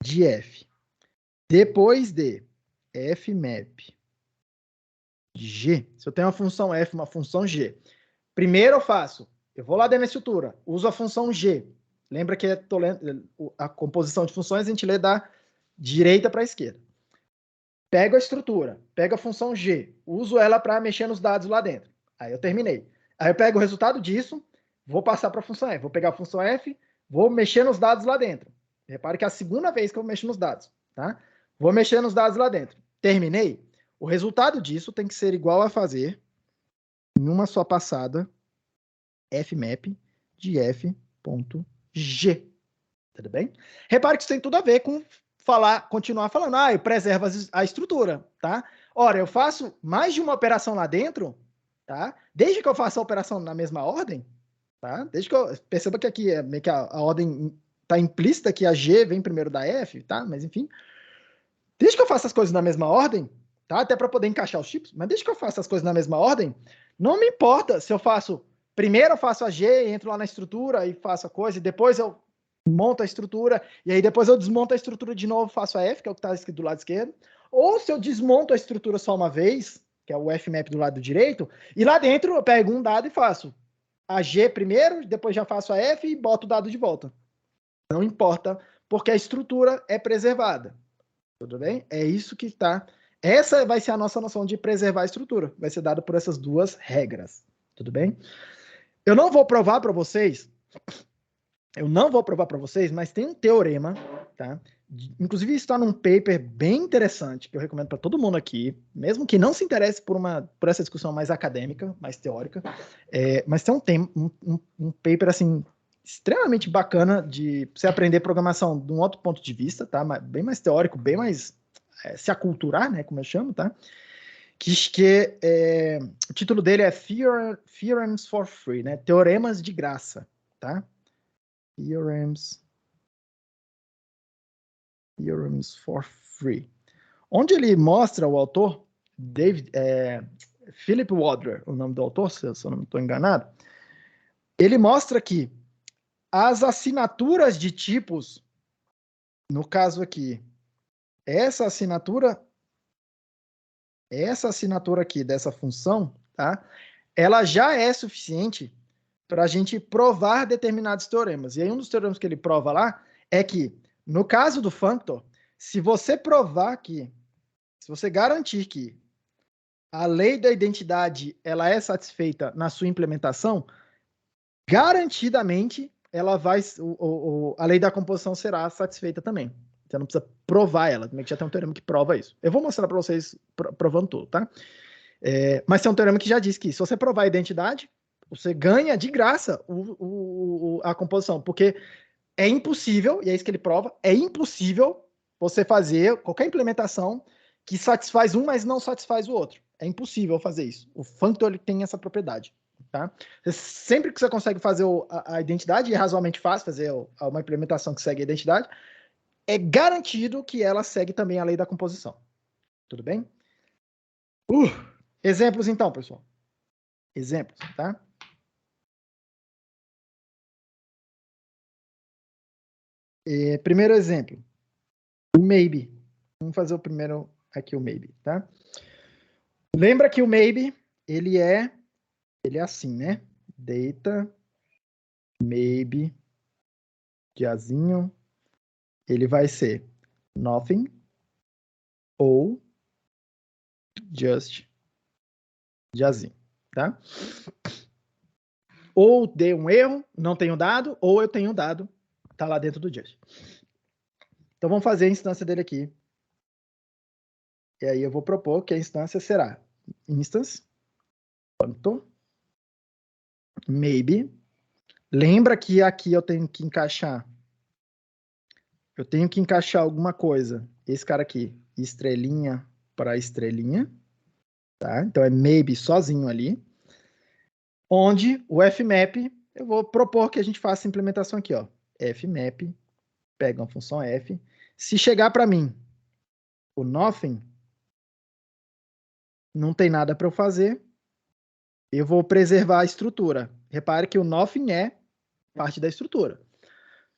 de f depois de fmap de g, se eu tenho uma função f, uma função g, primeiro eu vou lá dentro da estrutura, uso a função g. Lembra que a composição de funções a gente lê da direita para a esquerda. Pego a estrutura, pego a função g, uso ela para mexer nos dados lá dentro. Aí eu terminei. Aí eu pego o resultado disso, vou passar para a função f. Vou pegar a função f, vou mexer nos dados lá dentro. Repare que é a segunda vez que eu mexo nos dados, tá? Vou mexer nos dados lá dentro. Terminei. O resultado disso tem que ser igual a fazer, em uma só passada, fmap de f.g. Tudo bem? Repare que isso tem tudo a ver com continuar falando, eu preservo a estrutura, tá? Ora, eu faço mais de uma operação lá dentro, tá? Desde que eu faça a operação na mesma ordem, tá? Desde que eu perceba que aqui meio que a ordem está implícita, que a G vem primeiro da F, tá? Mas enfim, desde que eu faça as coisas na mesma ordem, tá? Até para poder encaixar os tipos, mas desde que eu faça as coisas na mesma ordem, não me importa se eu faço, primeiro eu faço a G, entro lá na estrutura e faço a coisa, e depois eu monto a estrutura, e aí depois eu desmonto a estrutura de novo, faço a F, que é o que está escrito do lado esquerdo, ou se eu desmonto a estrutura só uma vez, que é o fmap do lado direito, e lá dentro eu pego um dado e faço a G primeiro, depois já faço a F e boto o dado de volta. Não importa, porque a estrutura é preservada. Tudo bem? É isso que está... Essa vai ser a nossa noção de preservar a estrutura. Vai ser dada por essas duas regras. Tudo bem? Eu não vou provar para vocês... mas tem um teorema, tá? Inclusive isso está num paper bem interessante, que eu recomendo para todo mundo aqui, mesmo que não se interesse por essa discussão mais acadêmica, mais teórica, mas tem um paper, assim, extremamente bacana de você aprender programação de um outro ponto de vista, tá? Bem mais teórico, bem mais se aculturar, né, como eu chamo, tá? O título dele é Theorems for Free, né? Teoremas de graça, tá? Theorems for Free. Onde ele mostra o autor, Philip Wadler, o nome do autor, se eu não estou enganado, ele mostra que as assinaturas de tipos, no caso aqui, essa assinatura aqui dessa função, tá? Ela já é suficiente para a gente provar determinados teoremas. E aí um dos teoremas que ele prova lá é que, no caso do functor, se você garantir que a lei da identidade ela é satisfeita na sua implementação, garantidamente a lei da composição será satisfeita também. Você não precisa provar ela, também que já tem um teorema que prova isso. Eu vou mostrar para vocês provando tudo, tá? Mas tem um teorema que já diz que se você provar a identidade, você ganha de graça a composição, porque é impossível, e é isso que ele prova, é impossível você fazer qualquer implementação que satisfaz um, mas não satisfaz o outro. É impossível fazer isso. O functor ele tem essa propriedade. Tá? Sempre que você consegue fazer a identidade, e é razoavelmente fácil fazer uma implementação que segue a identidade, é garantido que ela segue também a lei da composição. Tudo bem? Exemplos então, pessoal. Exemplos, tá? Primeiro exemplo, o maybe. Vamos fazer o primeiro aqui, o maybe, tá? Lembra que o maybe, ele é assim, né? Data, maybe, jazinho, ele vai ser nothing ou just jazinho, tá? Ou dei um erro, não tenho dado, ou eu tenho dado, tá lá dentro do just. Então vamos fazer a instância dele aqui. E aí eu vou propor que a instância será instance, ponto, maybe. Lembra que aqui eu tenho que encaixar alguma coisa. Esse cara aqui, estrelinha para estrelinha, tá? Então é maybe sozinho ali. Onde o fmap, eu vou propor que a gente faça a implementação aqui, ó. Fmap, pega uma função f. Se chegar para mim o nothing, não tem nada para eu fazer, eu vou preservar a estrutura. Repare que o nothing é parte da estrutura.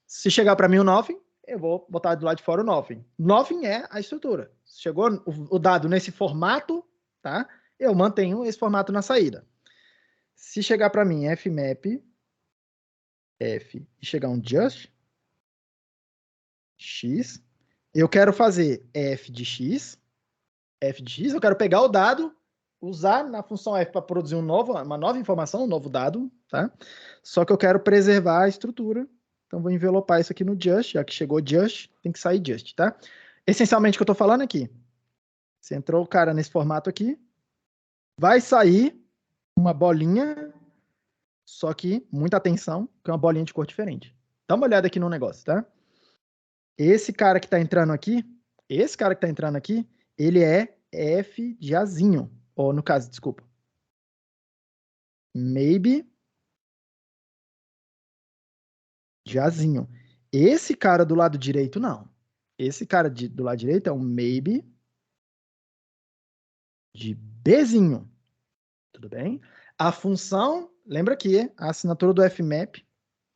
Se chegar para mim o nothing, eu vou botar do lado de fora o nothing. Nothing é a estrutura. Chegou o dado nesse formato, tá? Eu mantenho esse formato na saída. Se chegar para mim fmap, f, e chegar um just, x, eu quero fazer f de x, eu quero pegar o dado, usar na função f para produzir uma nova informação, um novo dado, tá? Só que eu quero preservar a estrutura, então vou envelopar isso aqui no just, já que chegou just, tem que sair just, tá? Essencialmente o que eu estou falando aqui, você entrou o cara nesse formato aqui, vai sair uma bolinha, só que, muita atenção, que é uma bolinha de cor diferente. Dá uma olhada aqui no negócio, tá? Esse cara que está entrando aqui, ele é f de azinho, ou no caso, desculpa, maybe de azinho. Esse cara do lado direito, não. Esse cara do lado direito é um maybe de bzinho. Tudo bem? A função, lembra que a assinatura do fmap,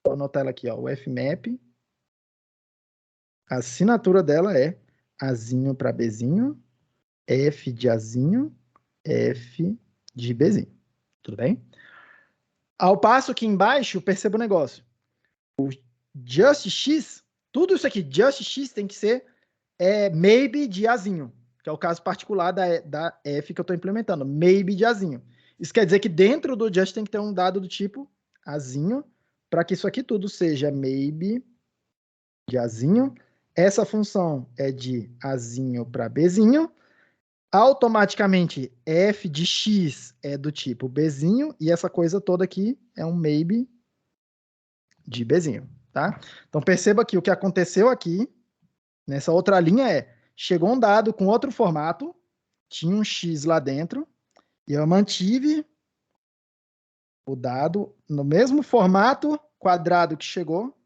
vou anotar ela aqui, ó, o fmap, a assinatura dela é azinho para bzinho, f de azinho, f de bzinho. Tudo bem? Ao passo que embaixo, perceba o negócio. O just x, tudo isso aqui, just x tem que ser maybe de azinho, que é o caso particular da f que eu estou implementando, maybe de azinho. Isso quer dizer que dentro do just tem que ter um dado do tipo azinho, para que isso aqui tudo seja maybe de azinho. Essa função é de azinho para bzinho. Automaticamente, f de x é do tipo bzinho, e essa coisa toda aqui é um maybe de bzinho, tá? Então, perceba que o que aconteceu aqui, nessa outra linha chegou um dado com outro formato, tinha um x lá dentro, e eu mantive o dado no mesmo formato quadrado que chegou,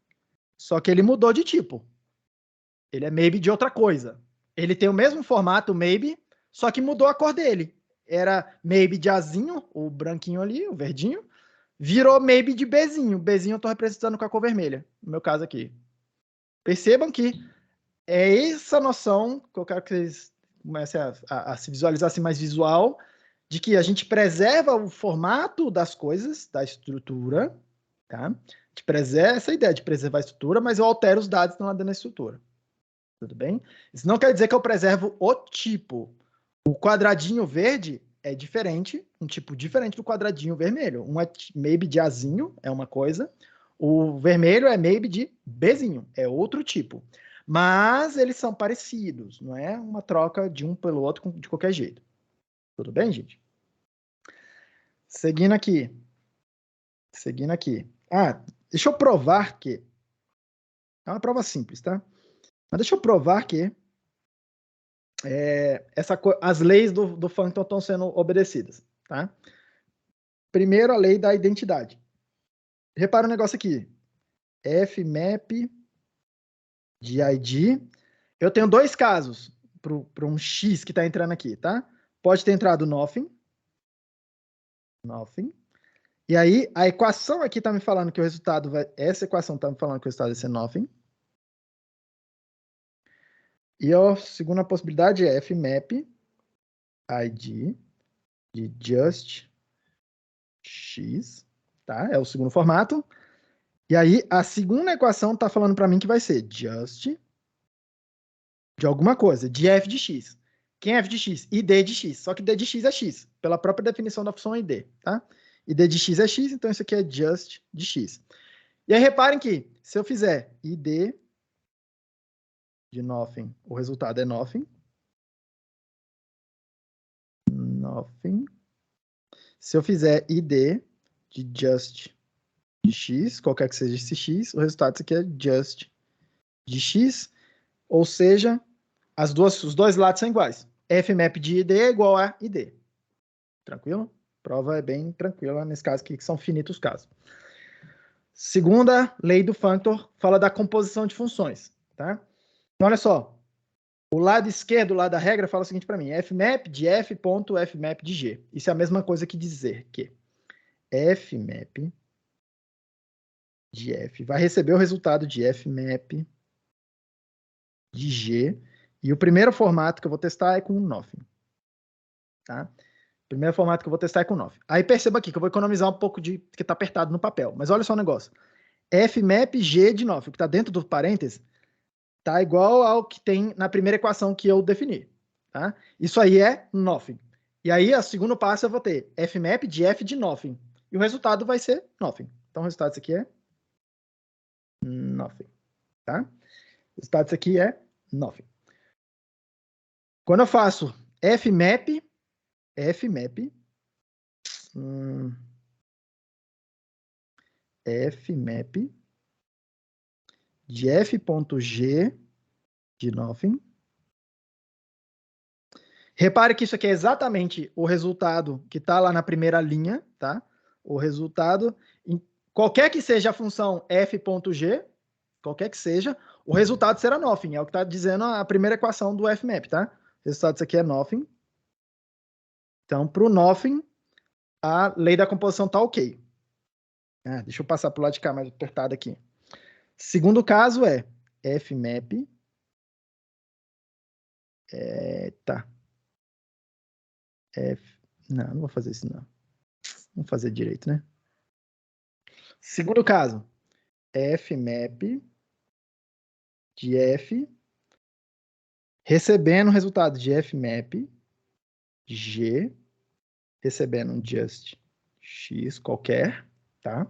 só que ele mudou de tipo. Ele é maybe de outra coisa. Ele tem o mesmo formato, maybe, só que mudou a cor dele. Era maybe de azinho, o branquinho ali, o verdinho, virou maybe de Bzinho. Bzinho eu estou representando com a cor vermelha, no meu caso aqui. Percebam que é essa noção que eu quero que vocês comecem a se visualizar assim mais visual, de que a gente preserva o formato das coisas, da estrutura, tá? A gente preserva essa ideia de preservar a estrutura, mas eu altero os dados que estão lá dentro da estrutura. Tudo bem? Isso não quer dizer que eu preservo o tipo. O quadradinho verde é diferente, um tipo diferente do quadradinho vermelho. Um é maybe de azinho, é uma coisa. O vermelho é maybe de bzinho, é outro tipo. Mas eles são parecidos, não é uma troca de um pelo outro de qualquer jeito. Tudo bem, gente? Seguindo aqui. Ah, deixa eu provar que... É uma prova simples, tá? Mas deixa eu provar que as leis do Functon estão sendo obedecidas, tá? Primeiro, a lei da identidade. Repara um negócio aqui. Fmap de ID. Eu tenho dois casos para um x que está entrando aqui, tá? Pode ter entrado nothing. Nothing. E aí, a equação aqui está me falando que o resultado vai... Essa equação está me falando que o resultado vai ser nothing. E a segunda possibilidade é fmap id de just x, tá? É o segundo formato. E aí, a segunda equação está falando para mim que vai ser just de alguma coisa, de f de x. Quem é f de x? id de x. Só que d de x é x, pela própria definição da função id, tá? id de x é x, então isso aqui é just de x. E aí, reparem que, se eu fizer id de nothing, o resultado é nothing. nothing. Se eu fizer id de just de x, qualquer que seja esse x, o resultado disso aqui é just de x, ou seja, os dois lados são iguais. Fmap de id é igual a id. Tranquilo? A prova é bem tranquila nesse caso aqui, que são finitos casos. Segunda lei do functor fala da composição de funções, tá? Então, olha só. O lado esquerdo, o lado da regra, fala o seguinte para mim. Fmap de f ponto fmap de g. Isso é a mesma coisa que dizer que fmap de f vai receber o resultado de fmap de g. E o primeiro formato que eu vou testar é com nothing. Tá? O primeiro formato que eu vou testar é com nothing. Aí perceba aqui que eu vou economizar um pouco de que está apertado no papel. Mas olha só o negócio. Fmap g de nothing, que está dentro do parênteses, tá igual ao que tem na primeira equação que eu defini. Tá? Isso aí é nothing. E aí, o segundo passo eu vou ter fmap de f de nothing. E o resultado vai ser nothing. Então, o resultado disso aqui é nothing. Tá? O resultado disso aqui é nothing. Quando eu faço fmap de f.g de nothing. Repare que isso aqui é exatamente o resultado que está lá na primeira linha, tá? O resultado, qualquer que seja a função f.g, qualquer que seja, o resultado será nothing. É o que está dizendo a primeira equação do fmap, tá? O resultado disso aqui é nothing. Então, para o nothing, a lei da composição está ok. Deixa eu passar para o lado de cá, mais apertado aqui. Segundo caso é fmap. Tá. Não vou fazer isso não. Vamos fazer direito, né? Segundo caso, fmap de f, recebendo o resultado de fmap de g, recebendo um just x qualquer, tá?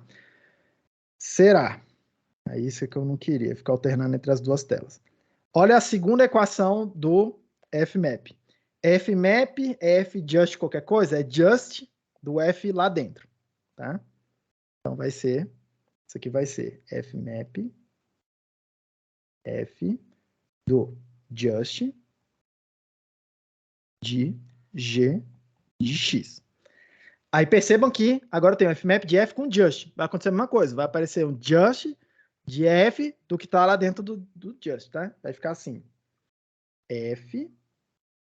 Será. É isso que eu não queria, ficar alternando entre as duas telas. Olha a segunda equação do fmap. Fmap é f just qualquer coisa, é just do f lá dentro, tá? Então vai ser, isso aqui vai ser fmap f do just de g de x. Aí percebam que agora eu tenho um fmap de f com just. Vai acontecer a mesma coisa, vai aparecer um just de f do que está lá dentro do just, tá? Vai ficar assim. F,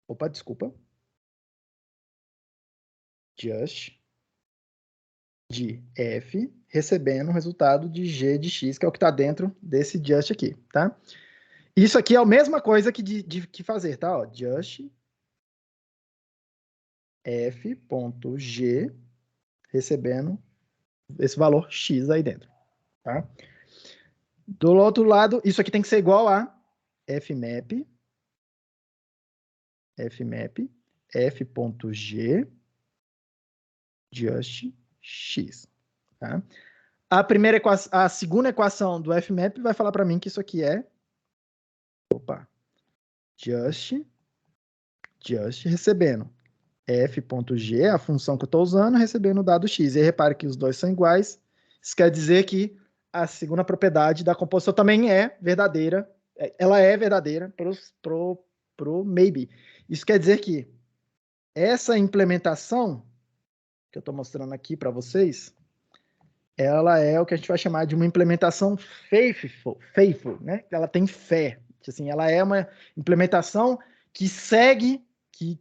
opa, desculpa. Just de f recebendo o resultado de g de x, que é o que está dentro desse just aqui, tá? Isso aqui é a mesma coisa que fazer, tá? Ó, just f.g recebendo esse valor x aí dentro, tá? Do outro lado, isso aqui tem que ser igual a fmap f.g just x, tá? A segunda equação do fmap vai falar para mim que isso aqui é just recebendo f.g, a função que eu estou usando, recebendo o dado x. E aí, repare que os dois são iguais. Isso quer dizer que a segunda propriedade da composição também é verdadeira. Ela é verdadeira pro maybe. Isso quer dizer que essa implementação que eu estou mostrando aqui para vocês, ela é o que a gente vai chamar de uma implementação faithful, né? Ela tem fé. Assim, ela é uma implementação que segue, que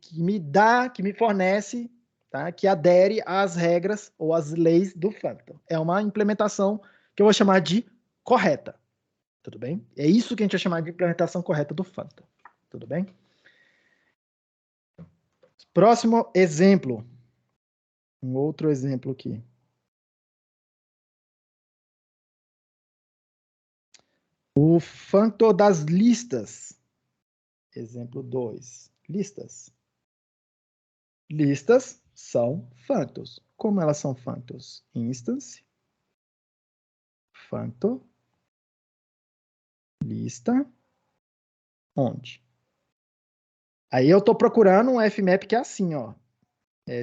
me fornece, tá? Que adere às regras ou às leis do functor. É uma implementação que eu vou chamar de correta. Tudo bem? É isso que a gente vai chamar de implementação correta do functor. Tudo bem? Próximo exemplo. Um outro exemplo aqui. O functor das listas. Exemplo 2. Listas. Listas são functors. Como elas são functors? Instance, functor, lista, onde? Aí eu estou procurando um fmap que é assim, ó.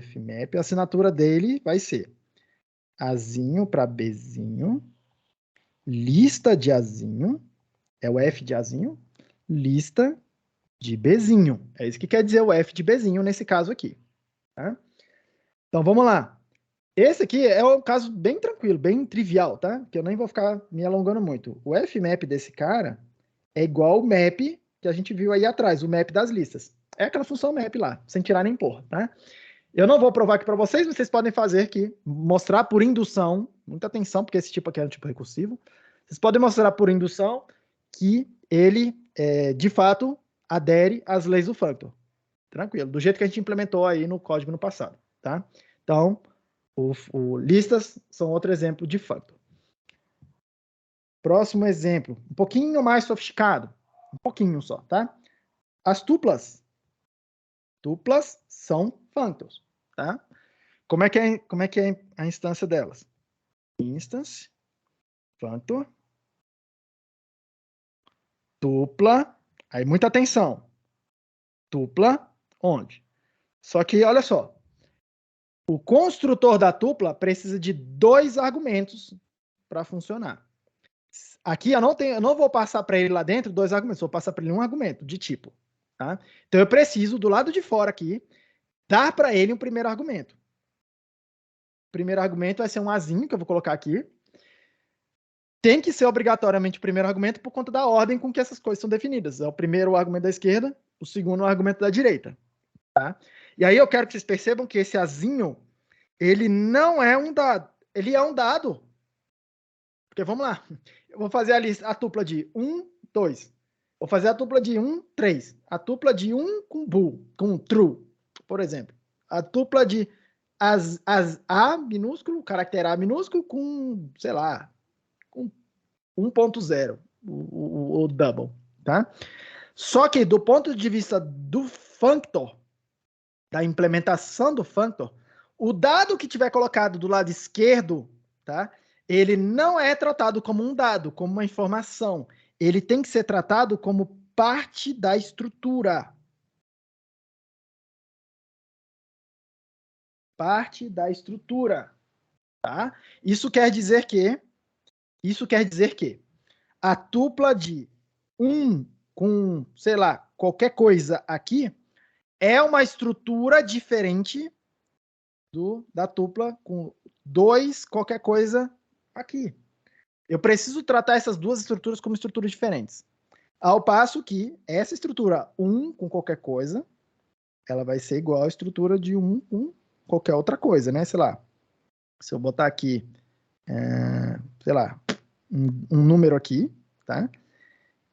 fmap, a assinatura dele vai ser Azinho para Bzinho, lista de Azinho, é o F de Azinho, lista de Bzinho. É isso que quer dizer o F de Bzinho nesse caso aqui. Tá? Então vamos lá. Esse aqui é um caso bem tranquilo, bem trivial, tá? Que eu nem vou ficar me alongando muito. O fmap desse cara é igual o map que a gente viu aí atrás, o map das listas. É aquela função map lá, sem tirar nem pôr, tá? Eu não vou provar aqui para vocês, vocês podem fazer aqui, mostrar por indução, muita atenção, porque esse tipo aqui é um tipo recursivo. Vocês podem mostrar por indução que ele, de fato, adere às leis do functor. Tranquilo, do jeito que a gente implementou aí no código no passado, tá? Então, listas são outro exemplo de functor. Próximo exemplo, um pouquinho mais sofisticado, um pouquinho só, tá? As tuplas. Tuplas são functors, tá? Como é que é a instância delas? Instance, functor, tupla, aí muita atenção. Tupla, onde? Só que, olha só, o construtor da tupla precisa de 2 argumentos para funcionar. Aqui eu não vou passar para ele lá dentro 2 argumentos, vou passar para ele um argumento de tipo. Tá? Então eu preciso, do lado de fora aqui, dar para ele um primeiro argumento. O primeiro argumento vai ser um azinho, que eu vou colocar aqui. Tem que ser obrigatoriamente o primeiro argumento por conta da ordem com que essas coisas são definidas. É o primeiro argumento da esquerda, o segundo o argumento da direita. Tá? E aí eu quero que vocês percebam que esse azinho, ele não é um dado. Ele é um dado. Porque vamos lá. Eu vou fazer a tupla de 1, 2. Vou fazer a tupla de 1, 3. A tupla de 1 com bool, com true, por exemplo. A tupla de A minúsculo, caractere A minúsculo com, sei lá, com 1.0, o double, tá? Só que do ponto de vista do functor, da implementação do functor, o dado que tiver colocado do lado esquerdo, tá? Ele não é tratado como um dado, como uma informação. Ele tem que ser tratado como parte da estrutura. Parte da estrutura, tá? Isso quer dizer que a tupla de 1 com, sei lá, qualquer coisa aqui é uma estrutura diferente da tupla com 2 qualquer coisa aqui. Eu preciso tratar essas duas estruturas como estruturas diferentes. Ao passo que essa estrutura 1 com qualquer coisa, ela vai ser igual à estrutura de 1 com qualquer outra coisa, né? Sei lá, se eu botar aqui, sei lá, um número aqui, tá?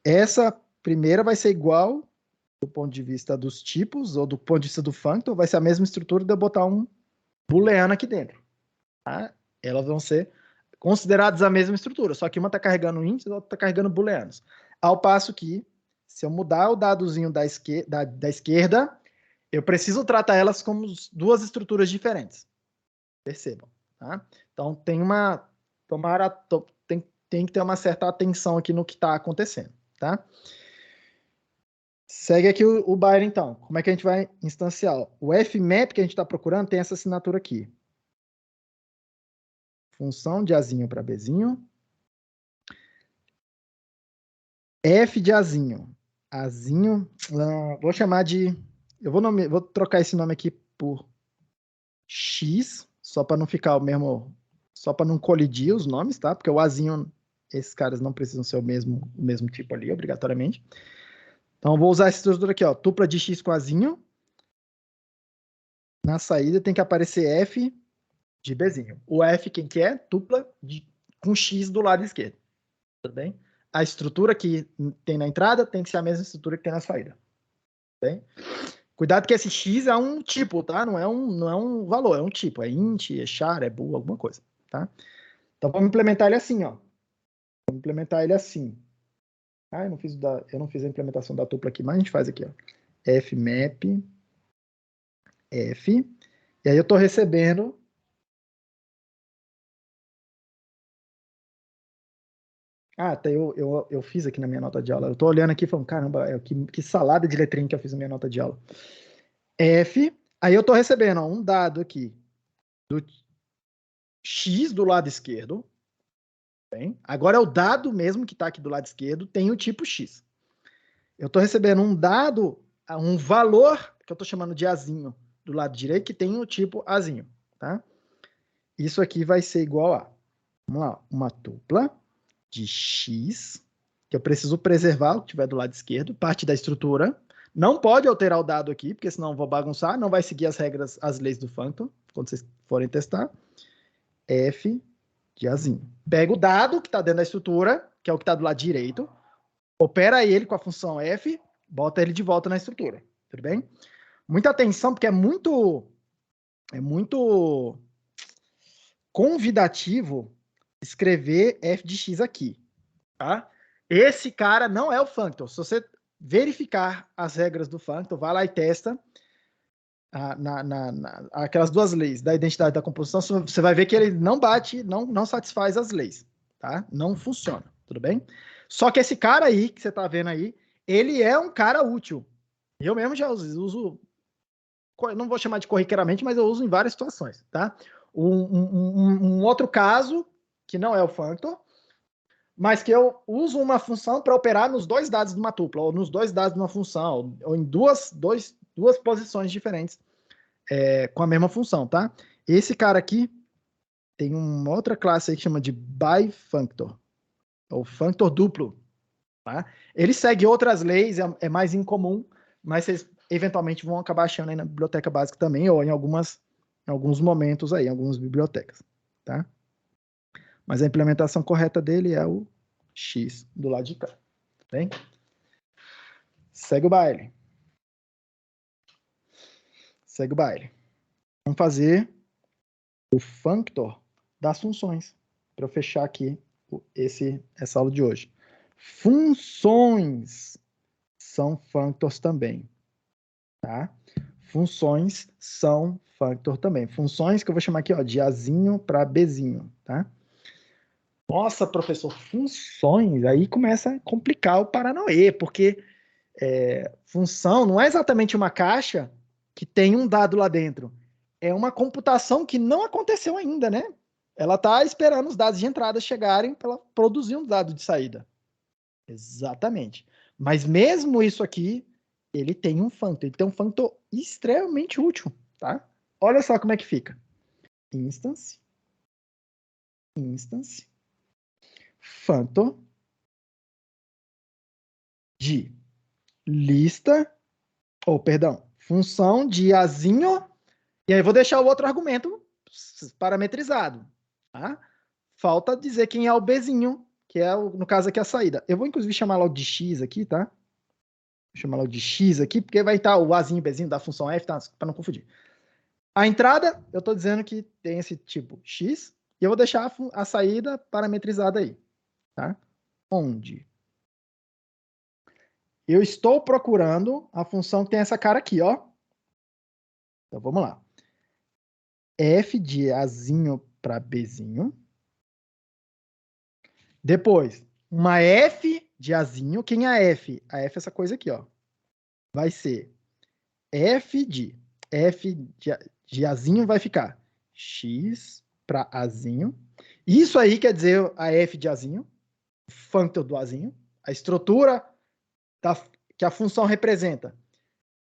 Essa primeira vai ser igual, do ponto de vista dos tipos, ou do ponto de vista do functor, vai ser a mesma estrutura de eu botar um booleano aqui dentro. Tá? Elas vão ser consideradas a mesma estrutura, só que uma está carregando índices, a outra está carregando booleanos. Ao passo que, se eu mudar o dadozinho da esquerda, eu preciso tratar elas como 2 estruturas diferentes. Percebam. Tá? Então, tem que ter uma certa atenção aqui no que está acontecendo. Tá? Segue aqui o Byron, então. Como é que a gente vai instanciar? O fmap que a gente está procurando tem essa assinatura aqui. Função de Azinho para Bzinho. F de Azinho. Azinho, vou chamar de... vou trocar esse nome aqui por X, só para não ficar o mesmo... Só para não colidir os nomes, tá? Porque o Azinho, esses caras não precisam ser o mesmo tipo ali, obrigatoriamente. Então, vou usar essa estrutura aqui, ó. Tupla de X com Azinho. Na saída tem que aparecer F de Bzinho. O F, quem que é? Tupla com X do lado esquerdo. Tudo bem? A estrutura que tem na entrada tem que ser a mesma estrutura que tem na saída. Tudo bem? Cuidado que esse X é um tipo, tá? Não é um valor, é um tipo. É int, é char, é bool, alguma coisa. Tá? Então, vamos implementar ele assim, ó. Vamos implementar ele assim. Ah, eu não fiz a implementação da tupla aqui, mas a gente faz aqui, ó. Fmap, F. E aí eu estou recebendo... Ah, até eu fiz aqui na minha nota de aula. Eu tô olhando aqui e falando, caramba, que salada de letrinha que eu fiz na minha nota de aula. F, Aí eu estou recebendo ó, um dado aqui do x do lado esquerdo. Bem, agora é o dado mesmo que está aqui do lado esquerdo, tem o tipo x. Eu estou recebendo um dado, um valor, que eu estou chamando de azinho, do lado direito, que tem o tipo azinho. Tá? Isso aqui vai ser igual a, vamos lá, uma tupla de x, que eu preciso preservar o que tiver do lado esquerdo, parte da estrutura. Não pode alterar o dado aqui, porque senão eu vou bagunçar, não vai seguir as regras, as leis do Functor, quando vocês forem testar. F de azinho. Pega o dado que está dentro da estrutura, que é o que está do lado direito, opera ele com a função f, bota ele de volta na estrutura. Tudo bem? Muita atenção, porque é muito convidativo escrever f de x aqui. Tá? Esse cara não é o Functor. Se você verificar as regras do Functor, vai lá e testa aquelas duas leis da identidade da composição, você vai ver que ele não bate, não satisfaz as leis. Tá? Não funciona. Tudo bem? Só que esse cara aí, que você está vendo aí, ele é um cara útil. Eu mesmo já uso, não vou chamar de corriqueiramente, mas eu uso em várias situações. Tá? Um outro caso, que não é o Functor, mas que eu uso uma função para operar nos dois dados de uma tupla, ou nos dois dados de uma função, ou em duas posições diferentes com a mesma função, tá? Esse cara aqui tem uma outra classe aí que chama de bifunctor, ou functor duplo, tá? Ele segue outras leis, é mais incomum, mas vocês eventualmente vão acabar achando aí na biblioteca básica também, ou em alguns momentos aí, em algumas bibliotecas, tá? Mas a implementação correta dele é o X do lado de cá. Bem? Segue o baile. Segue o baile. Vamos fazer o functor das funções. Para eu fechar aqui essa aula de hoje. Funções são functors também. Tá? Funções são functor também. Funções que eu vou chamar aqui ó, de Azinho para Bzinho. Tá? Nossa, professor, funções, aí começa a complicar o Paranauê, porque função não é exatamente uma caixa que tem um dado lá dentro. É uma computação que não aconteceu ainda, né? Ela está esperando os dados de entrada chegarem para ela produzir um dado de saída. Exatamente. Mas mesmo isso aqui, ele tem um functor. Ele tem um functor extremamente útil, tá? Olha só como é que fica. Instance. Functor de lista, função de azinho, e aí eu vou deixar o outro argumento parametrizado, tá? Falta dizer quem é o Bzinho, que é, no caso aqui, a saída. Eu vou, inclusive, chamar logo de X aqui, tá? Vou chamar logo de X aqui, porque vai estar o Azinho e Bzinho da função f, tá? Para não confundir. A entrada, eu estou dizendo que tem esse tipo X, e eu vou deixar a saída parametrizada aí, tá? Onde eu estou procurando a função que tem essa cara aqui, ó. Então, vamos lá. F de Azinho para Bzinho. Depois, uma F de Azinho. Quem é a F? A F é essa coisa aqui, ó. Vai ser F de Azinho vai ficar X para Azinho. Isso aí quer dizer a F de Azinho, o functor do Azinho, a estrutura que a função representa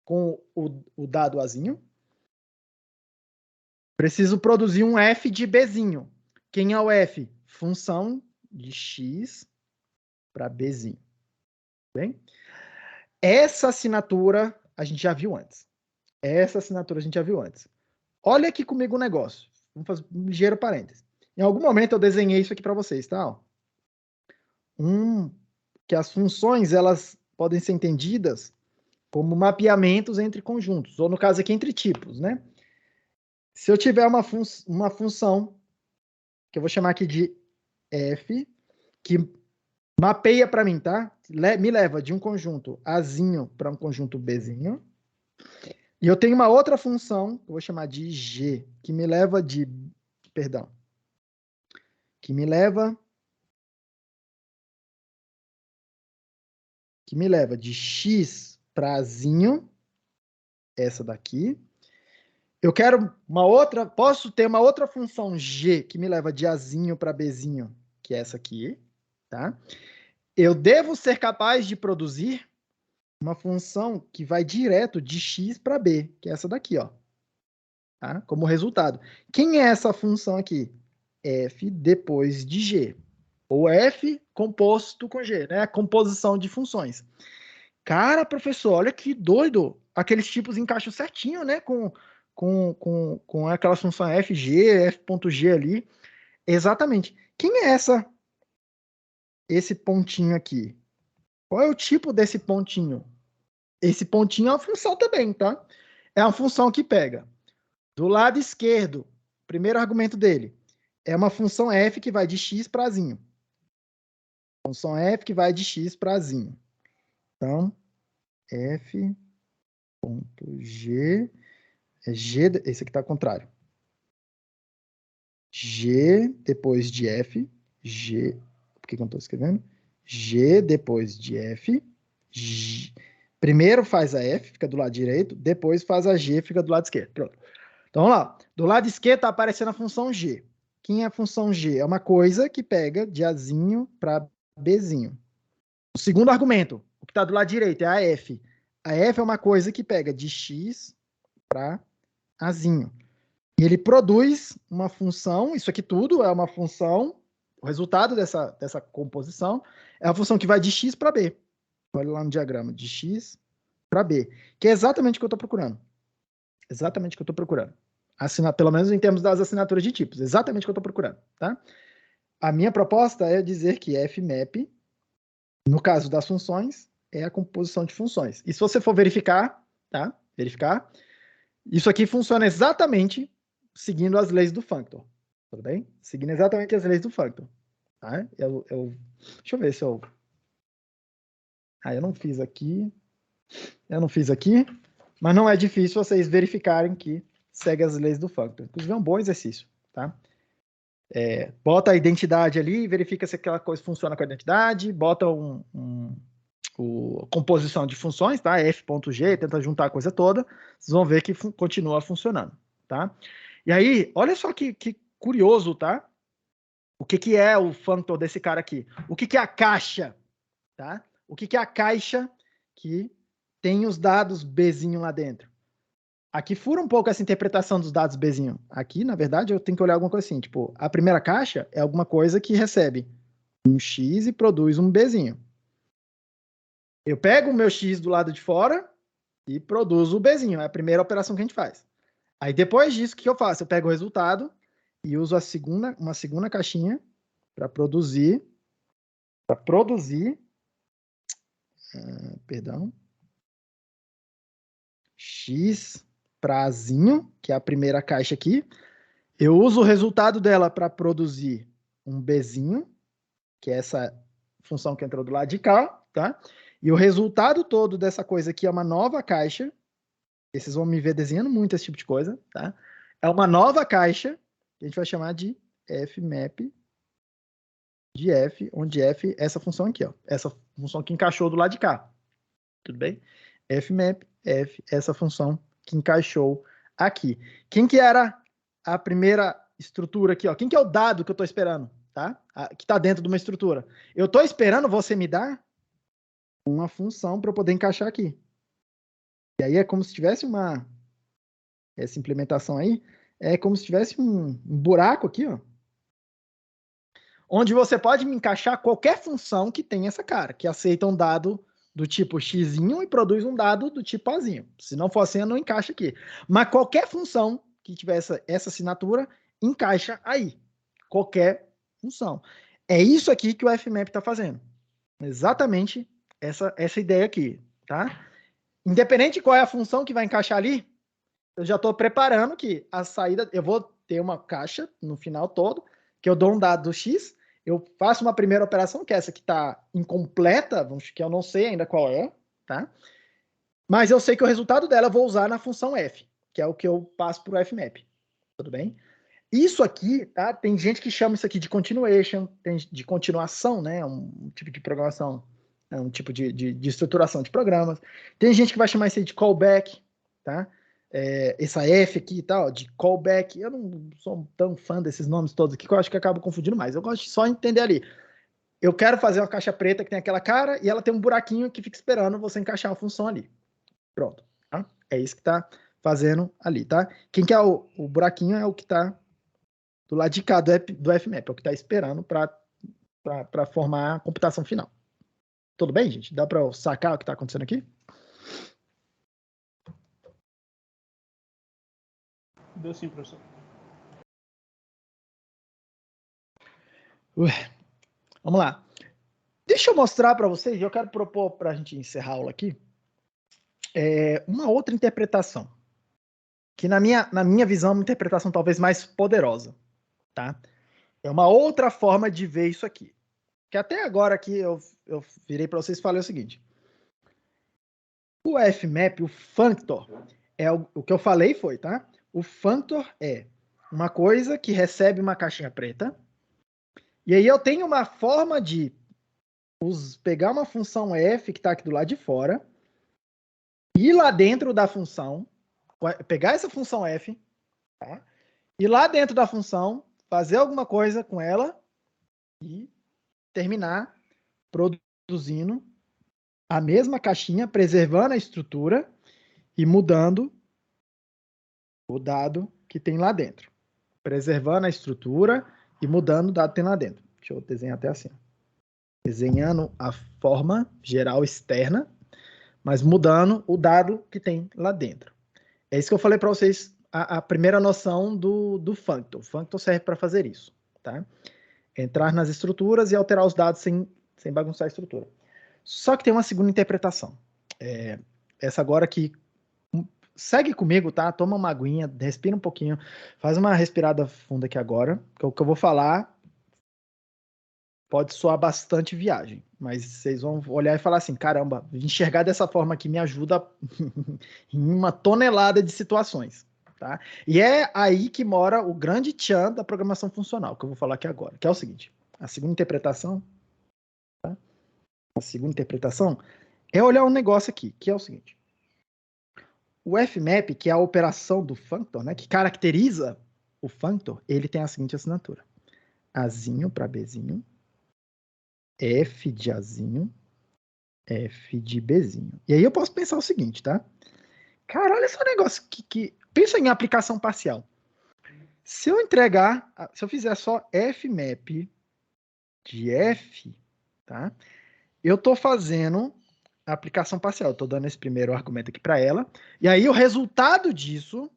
com o dado Azinho. Preciso produzir um F de Bzinho. Quem é o F? Função de X para Bzinho. Bem? Essa assinatura a gente já viu antes. Olha aqui comigo o negócio. Vamos fazer um ligeiro parênteses. Em algum momento eu desenhei isso aqui para vocês, tá? Que as funções elas podem ser entendidas como mapeamentos entre conjuntos, ou no caso aqui entre tipos, né? Se eu tiver uma função que eu vou chamar aqui de f, que mapeia para mim, tá? Me leva de um conjunto Azinho para um conjunto Bzinho. E eu tenho uma outra função, que eu vou chamar de g, que me leva de... Perdão. Que me leva de x para Azinho, essa daqui. eu quero posso ter uma outra função G que me leva de Azinho para Bzinho, que é essa aqui, tá? Eu devo ser capaz de produzir uma função que vai direto de X para B, que é essa daqui, ó. Tá? Como resultado. Quem é essa função aqui? F depois de G. Ou F composto com G, né? A composição de funções. Cara, professor, olha que doido. Aqueles tipos encaixam certinho, né? Com aquela função FG, F.G ali. Exatamente. Quem é esse pontinho aqui? Qual é o tipo desse pontinho? Esse pontinho é uma função também, tá? É uma função que pega do lado esquerdo, primeiro argumento dele, é uma função f que vai de x para zinho. Função f que vai de x para zinho. Então, f ponto g, esse aqui está ao contrário. G depois de f, g, por que eu não estou escrevendo? G depois de f, g, primeiro faz a f, fica do lado direito, depois faz a g, fica do lado esquerdo. Pronto. Então, vamos lá. Do lado esquerdo está aparecendo a função g. Quem é a função g? É uma coisa que pega de Azinho para Bzinho. O segundo argumento, o que está do lado direito, é a f. A f é uma coisa que pega de x para Azinho. E ele produz uma função, isso aqui tudo é uma função, o resultado dessa composição é a função que vai de x para b. Olha lá no diagrama, de x para b, que é exatamente o que eu estou procurando. Exatamente o que eu estou procurando. Pelo menos em termos das assinaturas de tipos. Exatamente o que eu estou procurando. Tá? A minha proposta é dizer que fmap, no caso das funções, é a composição de funções. E se você for verificar, tá? Verificar, isso aqui funciona exatamente seguindo as leis do functor. Tudo bem? Seguindo exatamente as leis do functor. Tá? Deixa eu ver se eu... eu não fiz aqui. Eu não fiz aqui. Mas não é difícil vocês verificarem que segue as leis do functor. Inclusive é um bom exercício, tá? Bota a identidade ali, verifica se aquela coisa funciona com a identidade, bota a composição de funções, tá? F.G, tenta juntar a coisa toda, vocês vão ver que continua funcionando, tá? E aí, olha só que curioso, tá? O que é o functor desse cara aqui? O que é a caixa, tá? O que é a caixa que tem os dados Bzinho lá dentro? Aqui fura um pouco essa interpretação dos dados Bzinho. Aqui, na verdade, eu tenho que olhar alguma coisa assim, tipo, a primeira caixa é alguma coisa que recebe um X e produz um Bzinho. Eu pego o meu X do lado de fora e produzo o Bzinho. É a primeira operação que a gente faz. Aí, depois disso, o que eu faço? Eu pego o resultado e uso uma segunda caixinha para produzir, X para Zinho, que é a primeira caixa aqui. Eu uso o resultado dela para produzir um Bzinho, que é essa função que entrou do lado de cá, tá? E o resultado todo dessa coisa aqui é uma nova caixa. E vocês vão me ver desenhando muito esse tipo de coisa, tá? É uma nova caixa que a gente vai chamar de fmap de f, onde f é essa função aqui, ó. Essa função que encaixou do lado de cá. Tudo bem? Fmap, f, essa função que encaixou aqui. Quem que era a primeira estrutura aqui, ó? Quem que é o dado que eu estou esperando, tá? Que está dentro de uma estrutura. Eu estou esperando você me dar uma função para eu poder encaixar aqui. E aí é como se tivesse essa implementação aí, é como se tivesse um buraco aqui, ó, onde você pode me encaixar qualquer função que tenha essa cara, que aceita um dado do tipo xzinho e produz um dado do tipo azinho. Se não for assim, eu não encaixa aqui. Mas qualquer função que tiver essa assinatura, encaixa aí. Qualquer função. É isso aqui que o fmap está fazendo. Exatamente essa ideia aqui, tá? Independente de qual é a função que vai encaixar ali, eu já estou preparando que a saída... Eu vou ter uma caixa no final todo, que eu dou um dado do x, eu faço uma primeira operação, que é essa que está incompleta, que eu não sei ainda qual é, tá? Mas eu sei que o resultado dela eu vou usar na função f, que é o que eu passo para o fmap. Tudo bem? Isso aqui, tá? Tem gente que chama isso aqui de continuation, de continuação, né? Um tipo de programação, um tipo de estruturação de programas. Tem gente que vai chamar isso aí de callback, tá? essa F aqui e tal, de callback. Eu não sou tão fã desses nomes todos aqui, que eu acho que acabo confundindo mais. Eu gosto de só entender ali. Eu quero fazer uma caixa preta que tem aquela cara e ela tem um buraquinho que fica esperando você encaixar uma função ali. Pronto. Tá? É isso que está fazendo ali, tá? Quem que é o buraquinho é o que está do lado de cá do FMAP, é o que está esperando para formar a computação final. Tudo bem, gente? Dá para sacar o que está acontecendo aqui? Deu sim, professor. Vamos lá. Deixa eu mostrar para vocês, eu quero propor para a gente encerrar a aula aqui, uma outra interpretação, que na minha visão é uma interpretação talvez mais poderosa, tá? É uma outra forma de ver isso aqui. Que até agora aqui eu virei para vocês e falei o seguinte. O FMAP, o functor, o que eu falei foi, tá? O functor é uma coisa que recebe uma caixinha preta, e aí eu tenho uma forma de pegar uma função f que está aqui do lado de fora, ir lá dentro da função, pegar essa função f, tá? Ir lá dentro da função, fazer alguma coisa com ela e terminar produzindo a mesma caixinha, preservando a estrutura e mudando o dado que tem lá dentro. Preservando a estrutura e mudando o dado que tem lá dentro. Deixa eu desenhar até assim. Desenhando a forma geral externa, mas mudando o dado que tem lá dentro. É isso que eu falei para vocês, a primeira noção do functor. O functor serve para fazer isso, tá? Entrar nas estruturas e alterar os dados sem bagunçar a estrutura. Só que tem uma segunda interpretação. Essa agora que segue comigo, tá? Toma uma aguinha, respira um pouquinho, faz uma respirada funda aqui agora, que o que eu vou falar pode soar bastante viagem, mas vocês vão olhar e falar assim, caramba, enxergar dessa forma aqui me ajuda em uma tonelada de situações, tá? E é aí que mora o grande tchan da programação funcional, que eu vou falar aqui agora, que é o seguinte, a segunda interpretação, tá? A segunda interpretação é olhar um negócio aqui, que é o seguinte, o FMAP, que é a operação do functor, né, que caracteriza o functor, ele tem a seguinte assinatura, Azinho para Bzinho, F de Azinho, F de Bzinho. E aí eu posso pensar o seguinte, tá? Cara, olha só o negócio que... Pensa em aplicação parcial. Se eu fizer só FMAP de F, tá? Eu tô fazendo a aplicação parcial. Eu tô dando esse primeiro argumento aqui para ela. E aí o resultado disso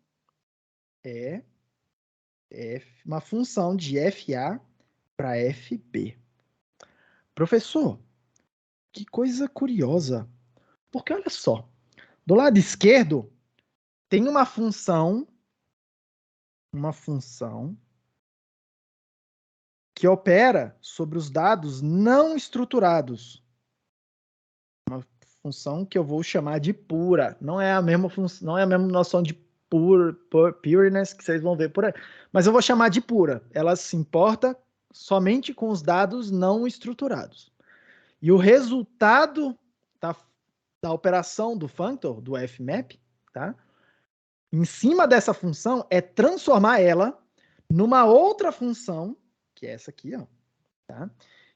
é uma função de FA para FB. Professor, que coisa curiosa. Porque olha só, do lado esquerdo tem uma função que opera sobre os dados não estruturados. Uma função que eu vou chamar de pura. Não é a mesma função, não é a mesma noção de pureness que vocês vão ver por aí. Mas eu vou chamar de pura. Ela se importa somente com os dados não estruturados. E o resultado da operação do functor, do FMAP, tá? Em cima dessa função é transformar ela numa outra função, que é essa aqui, ó, tá?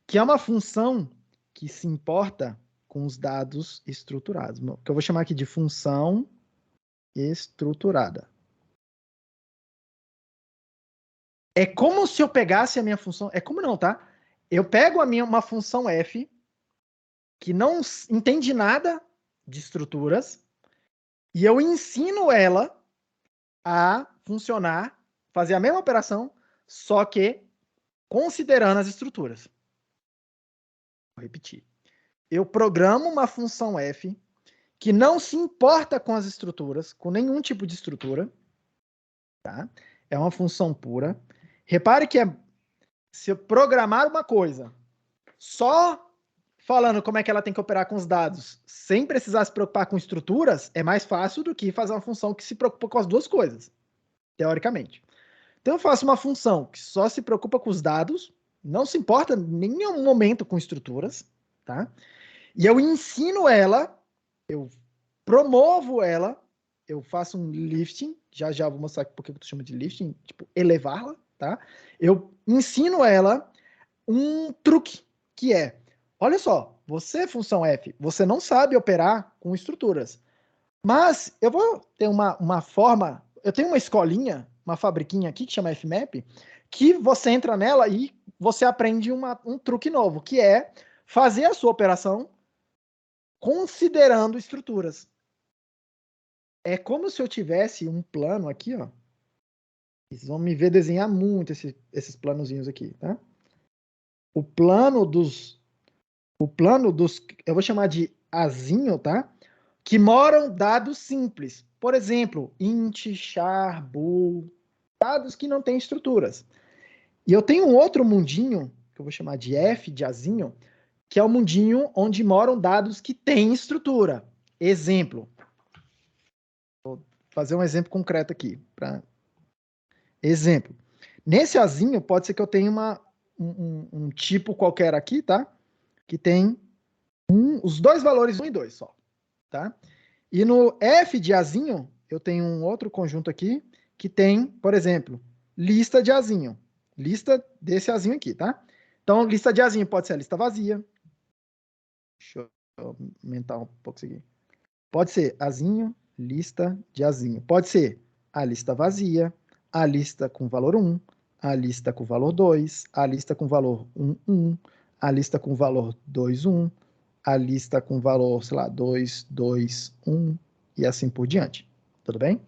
Que é uma função que se importa com os dados estruturados, que eu vou chamar aqui de função estruturada. É como se eu pegasse a minha função... É como não, tá? Eu pego uma função f que não entende nada de estruturas e eu ensino ela a funcionar, fazer a mesma operação, só que considerando as estruturas. Vou repetir. Eu programo uma função f que não se importa com as estruturas, com nenhum tipo de estrutura, tá? É uma função pura. Repare que se eu programar uma coisa só falando como é que ela tem que operar com os dados, sem precisar se preocupar com estruturas, é mais fácil do que fazer uma função que se preocupa com as duas coisas, teoricamente. Então eu faço uma função que só se preocupa com os dados, não se importa em nenhum momento com estruturas, tá? E eu ensino ela, eu promovo ela eu faço um lifting, já vou mostrar por que eu tô chamando de lifting, tipo, elevá-la, tá? Eu ensino ela um truque, que é, olha só, você, função F, você não sabe operar com estruturas, mas eu vou ter uma forma, eu tenho uma escolinha, uma fabriquinha aqui que chama FMAP, que você entra nela e você aprende um truque novo, que é fazer a sua operação considerando estruturas. É como se eu tivesse um plano aqui, ó. Vocês vão me ver desenhar muito esses planozinhos aqui, tá? O plano dos, eu vou chamar de azinho, tá? Que moram dados simples. Por exemplo, int, char, bool, dados que não têm estruturas. E eu tenho um outro mundinho, que eu vou chamar de F, de azinho, que é o mundinho onde moram dados que têm estrutura. Exemplo. Vou fazer um exemplo concreto aqui. Exemplo. Nesse azinho, pode ser que eu tenha um tipo qualquer aqui, tá? Que tem os dois valores 1 e 2 só, tá? E no F de azinho, eu tenho um outro conjunto aqui que tem, por exemplo, lista de azinho. Lista desse azinho aqui, tá? Então, lista de azinho pode ser a lista vazia. Deixa eu aumentar um pouco isso aqui. Pode ser azinho, lista de azinho. Pode ser a lista vazia, a lista com valor 1, a lista com valor 2, a lista com valor 1, 1, a lista com valor 2, 1, a lista com valor, sei lá, 2, 2, 1 e assim por diante. Tudo bem?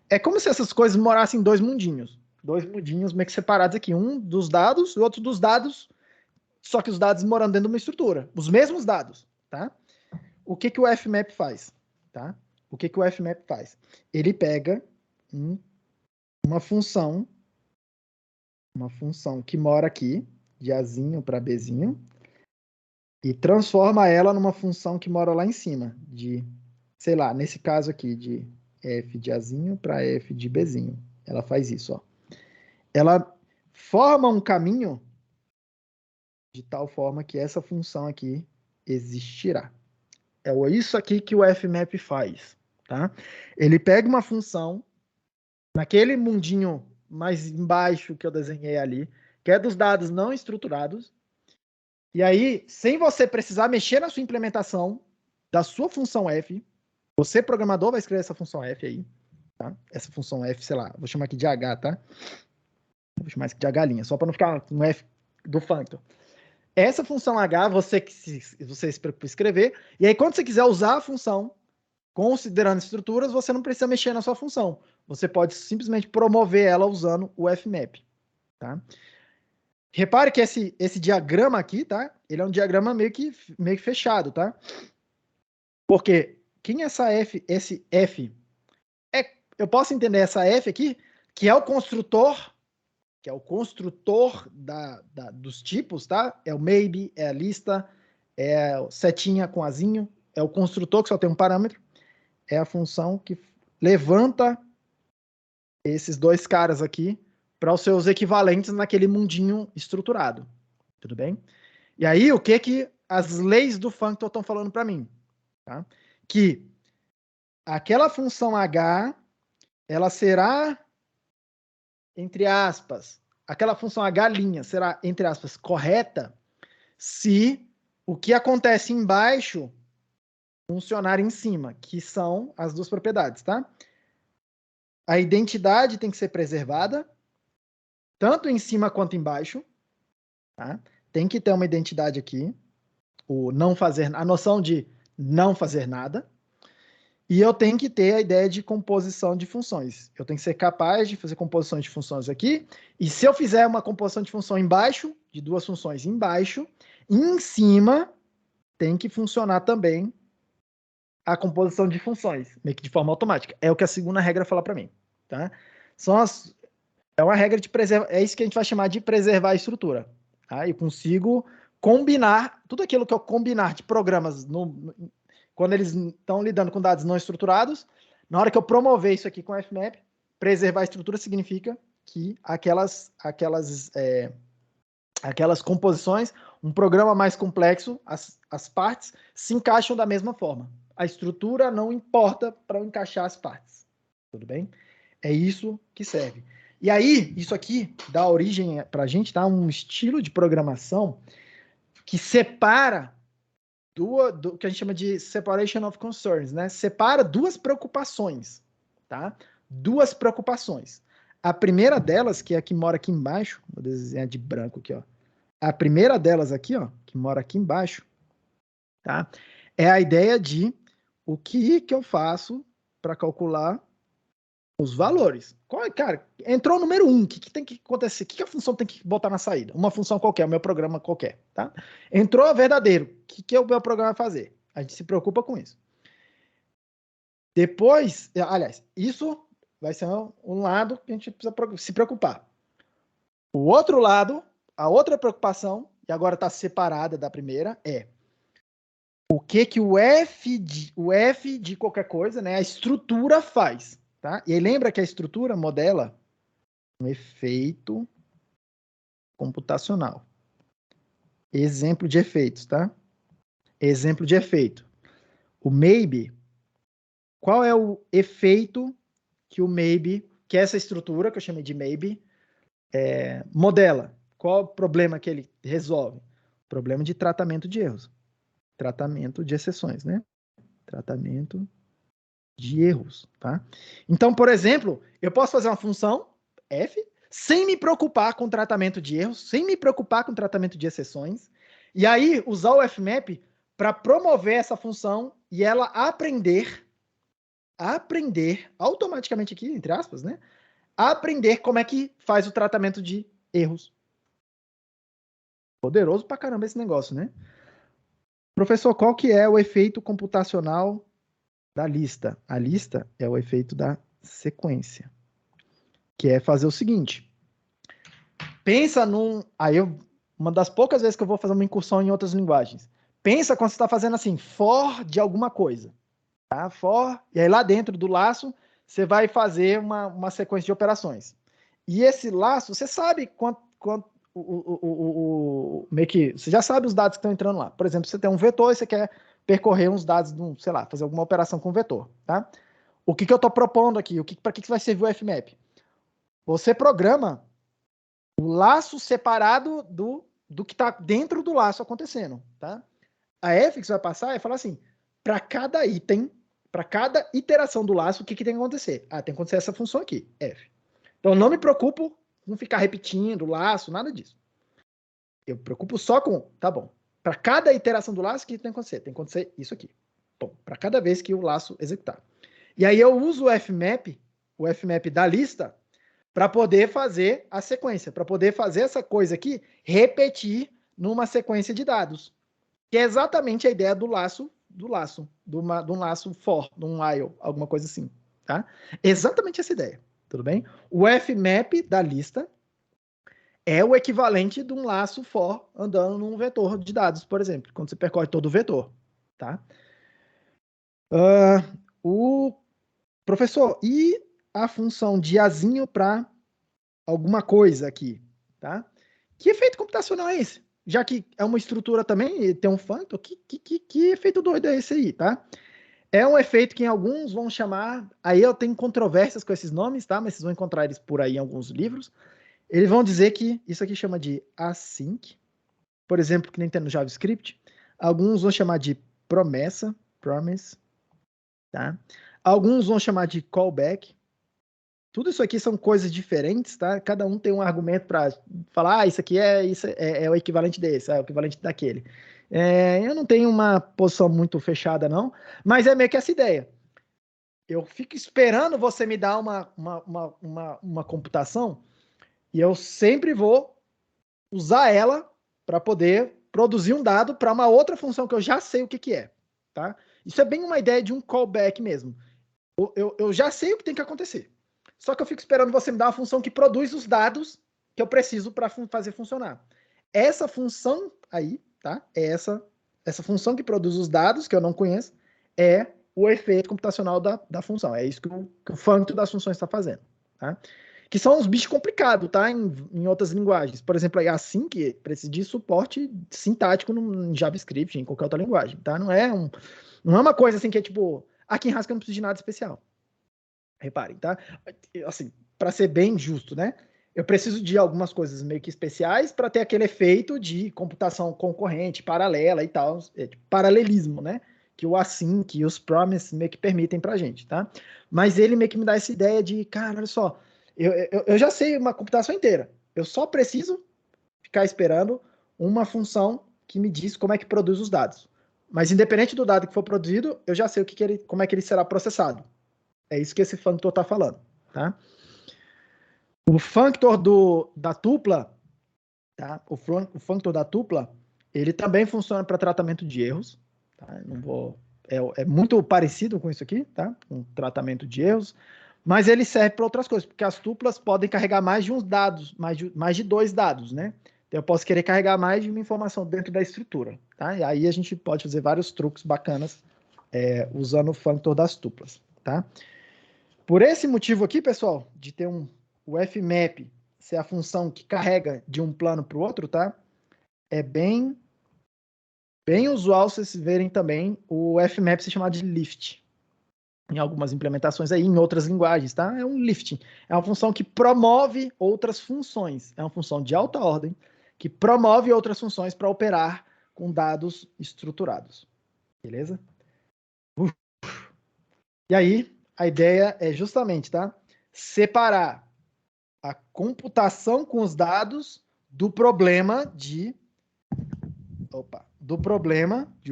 É como se essas coisas morassem em dois mundinhos. Dois mundinhos meio que separados aqui. Um dos dados e o outro dos dados, só que os dados morando dentro de uma estrutura. Os mesmos dados, tá? O que o FMAP faz? Tá? O que o FMAP faz? Ele pega uma função que mora aqui, de Azinho para Bzinho, e transforma ela numa função que mora lá em cima, de, sei lá, nesse caso aqui, de F de Azinho para F de Bzinho. Ela faz isso, ó. Ela forma um caminho de tal forma que essa função aqui existirá. É isso aqui que o FMAP faz, tá? Ele pega uma função naquele mundinho mais embaixo que eu desenhei ali, que é dos dados não estruturados, e aí, sem você precisar mexer na sua implementação da sua função F, você, programador, vai escrever essa função F aí, tá? Essa função F, sei lá, vou chamar aqui de H, tá? Vou chamar isso aqui de H', só para não ficar no F do Functor. Essa função H, você se preocupa em escrever, e aí quando você quiser usar a função, considerando estruturas, você não precisa mexer na sua função. Você pode simplesmente promover ela usando o FMAP, tá? Repare que esse diagrama aqui, tá? Ele é um diagrama meio que fechado, tá? Porque quem é esse F? Eu posso entender essa F aqui, que é o construtor, dos tipos, tá? É o maybe, é a lista, é setinha com azinho, é o construtor que só tem um parâmetro, é a função que levanta esses dois caras aqui para os seus equivalentes naquele mundinho estruturado. Tudo bem? E aí, o que as leis do Functor estão falando para mim? Tá? Que aquela função H, ela será, entre aspas, aquela função H' será, entre aspas, correta se o que acontece embaixo funcionar em cima, que são as duas propriedades, tá? A identidade tem que ser preservada, tanto em cima quanto embaixo, tá? Tem que ter uma identidade aqui, a noção de não fazer nada, e eu tenho que ter a ideia de composição de funções. Eu tenho que ser capaz de fazer composições de funções aqui, e se eu fizer uma composição de função embaixo, de duas funções embaixo, em cima tem que funcionar também a composição de funções, meio que de forma automática. É o que a segunda regra fala para mim, tá? É uma regra de preservar, é isso que a gente vai chamar de preservar a estrutura. Tá? Eu consigo combinar, tudo aquilo que eu combinar de programas, quando eles estão lidando com dados não estruturados, na hora que eu promover isso aqui com o FMAP, preservar a estrutura significa que aquelas composições, um programa mais complexo, as partes se encaixam da mesma forma. a estrutura não importa para eu encaixar as partes. Tudo bem? É isso que serve. E aí, isso aqui dá origem para a gente, tá? Um estilo de programação que separa do que a gente chama de separation of concerns, né? Separa duas preocupações, tá? Duas preocupações. A primeira delas, que é a que mora aqui embaixo, vou desenhar de branco aqui, ó. A primeira delas aqui, ó, que mora aqui embaixo, tá? É a ideia de o que eu faço para calcular os valores. Cara, entrou o número 1, o que tem que acontecer? O que a função tem que botar na saída? Uma função qualquer, o meu programa qualquer, tá? Entrou a verdadeiro, o que o meu programa vai fazer? A gente se preocupa com isso. Depois, aliás, isso vai ser um lado que a gente precisa se preocupar. O outro lado, a outra preocupação, e agora está separada da primeira, é o que o F de qualquer coisa, né, a estrutura faz. Tá? E aí lembra que a estrutura modela um efeito computacional. Exemplo de efeitos, tá? Exemplo de efeito. O maybe, qual é o efeito que o maybe, que é essa estrutura que eu chamei de maybe, modela? Qual o problema que ele resolve? Problema de tratamento de erros. Tratamento de exceções, né? Tratamento de erros, tá? Então, por exemplo, eu posso fazer uma função f sem me preocupar com tratamento de erros, sem me preocupar com tratamento de exceções, e aí usar o fmap para promover essa função e ela aprender automaticamente aqui, entre aspas, né? Aprender como é que faz o tratamento de erros. Poderoso pra caramba esse negócio, né? Professor, qual que é o efeito computacional da lista? A lista é o efeito da sequência, que é fazer o seguinte. Pensa uma das poucas vezes que eu vou fazer uma incursão em outras linguagens. Pensa quando você está fazendo assim, for de alguma coisa. Tá? For, e aí lá dentro do laço, você vai fazer uma sequência de operações. E esse laço, você sabe quanto meio que você já sabe os dados que estão entrando lá. Por exemplo, você tem um vetor e você quer percorrer uns dados, sei lá, fazer alguma operação com vetor, tá? O que eu estou propondo aqui? Para que vai servir o fmap? Você programa o laço separado do que está dentro do laço acontecendo, tá? A f que você vai passar é falar assim, para cada item, para cada iteração do laço, o que tem que acontecer? Tem que acontecer essa função aqui, f. Então, não me preocupo com ficar repetindo o laço, nada disso. Eu me preocupo só com, tá bom, para cada iteração do laço, o que tem que acontecer? Tem que acontecer isso aqui. Bom, para cada vez que o laço executar. E aí eu uso o fmap da lista, para poder fazer a sequência, para poder fazer essa coisa aqui repetir numa sequência de dados. Que é exatamente a ideia do laço, de um laço for, de um while, alguma coisa assim. Tá? Exatamente essa ideia. Tudo bem? O fmap da lista é o equivalente de um laço for andando num vetor de dados, por exemplo, quando você percorre todo o vetor. Tá? O professor, e a função de azinho para alguma coisa aqui, tá? Que efeito computacional é esse? Já que é uma estrutura também e tem um functor, que efeito doido é esse aí, tá? É um efeito que alguns vão chamar, aí eu tenho controvérsias com esses nomes, tá? Mas vocês vão encontrar eles por aí em alguns livros. Eles vão dizer que isso aqui chama de async, por exemplo, que nem tem no JavaScript. Alguns vão chamar de promise, tá? Alguns vão chamar de callback. Tudo isso aqui são coisas diferentes, tá? Cada um tem um argumento para falar, isso aqui é o equivalente desse, é o equivalente daquele. Eu não tenho uma posição muito fechada, não, mas é meio que essa ideia. Eu fico esperando você me dar uma computação e eu sempre vou usar ela para poder produzir um dado para uma outra função que eu já sei o que é, tá? Isso é bem uma ideia de um callback mesmo. Eu já sei o que tem que acontecer. Só que eu fico esperando você me dar uma função que produz os dados que eu preciso para fazer funcionar. Essa função aí, tá? Essa função que produz os dados, que eu não conheço, é o efeito computacional da função. É isso que o functor das funções está fazendo. Tá? que são uns bichos complicados, tá? Em outras linguagens. Por exemplo, a Async precisa de suporte sintático no JavaScript, em qualquer outra linguagem, tá? Não é uma coisa assim que é tipo, aqui em Haskell não precisa de nada especial. Reparem, tá? Assim, para ser bem justo, né? Eu preciso de algumas coisas meio que especiais para ter aquele efeito de computação concorrente, paralela e tal, tipo, paralelismo, né? Que o async e os promise meio que permitem pra gente, tá? Mas ele meio que me dá essa ideia de, cara, olha só, eu já sei uma computação inteira, eu só preciso ficar esperando uma função que me diz como é que produz os dados. Mas independente do dado que for produzido, eu já sei como é que ele será processado. É isso que esse functor está falando, tá? O functor da tupla, tá? O functor da tupla, ele também funciona para tratamento de erros, tá? Não vou, é muito parecido com isso aqui, tá? Com tratamento de erros, mas ele serve para outras coisas, porque as tuplas podem carregar mais de uns dados, mais de 2 dados, né? Então, eu posso querer carregar mais de uma informação dentro da estrutura, tá? E aí a gente pode fazer vários truques bacanas usando o functor das tuplas, tá? Por esse motivo aqui, pessoal, de ter o fmap ser a função que carrega de um plano para o outro, tá? É bem usual vocês verem também o fmap ser chamado de lift. Em algumas implementações aí, em outras linguagens, tá? É um lifting. É uma função que promove outras funções. É uma função de alta ordem que promove outras funções para operar com dados estruturados. Beleza? E aí, a ideia é justamente, tá? Separar a computação com os dados do problema de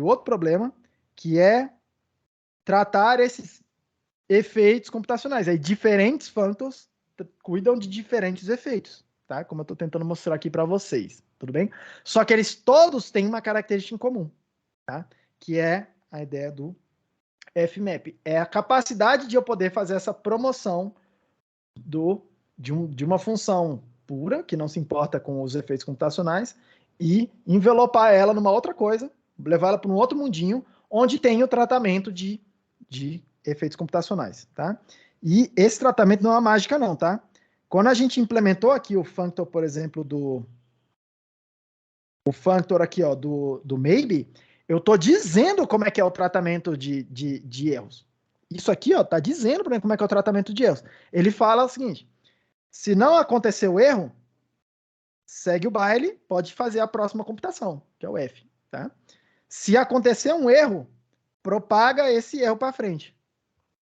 outro problema, que é tratar esses efeitos computacionais. Aí diferentes functors cuidam de diferentes efeitos, tá? Como eu estou tentando mostrar aqui para vocês, tudo bem? Só que eles todos têm uma característica em comum, tá? Que é a ideia do fmap. É a capacidade de eu poder fazer essa promoção de uma função pura, que não se importa com os efeitos computacionais, e envelopar ela numa outra coisa, levar ela para um outro mundinho, onde tem o tratamento de efeitos computacionais, tá? E esse tratamento não é uma mágica não, tá? Quando a gente implementou aqui o functor, por exemplo, o functor aqui, ó, do maybe, eu tô dizendo como é que é o tratamento de erros. Isso aqui, ó, tá dizendo para mim como é que é o tratamento de erros. Ele fala o seguinte: se não acontecer o erro, segue o baile, pode fazer a próxima computação, que é o F, tá? Se acontecer um erro, propaga esse erro para frente.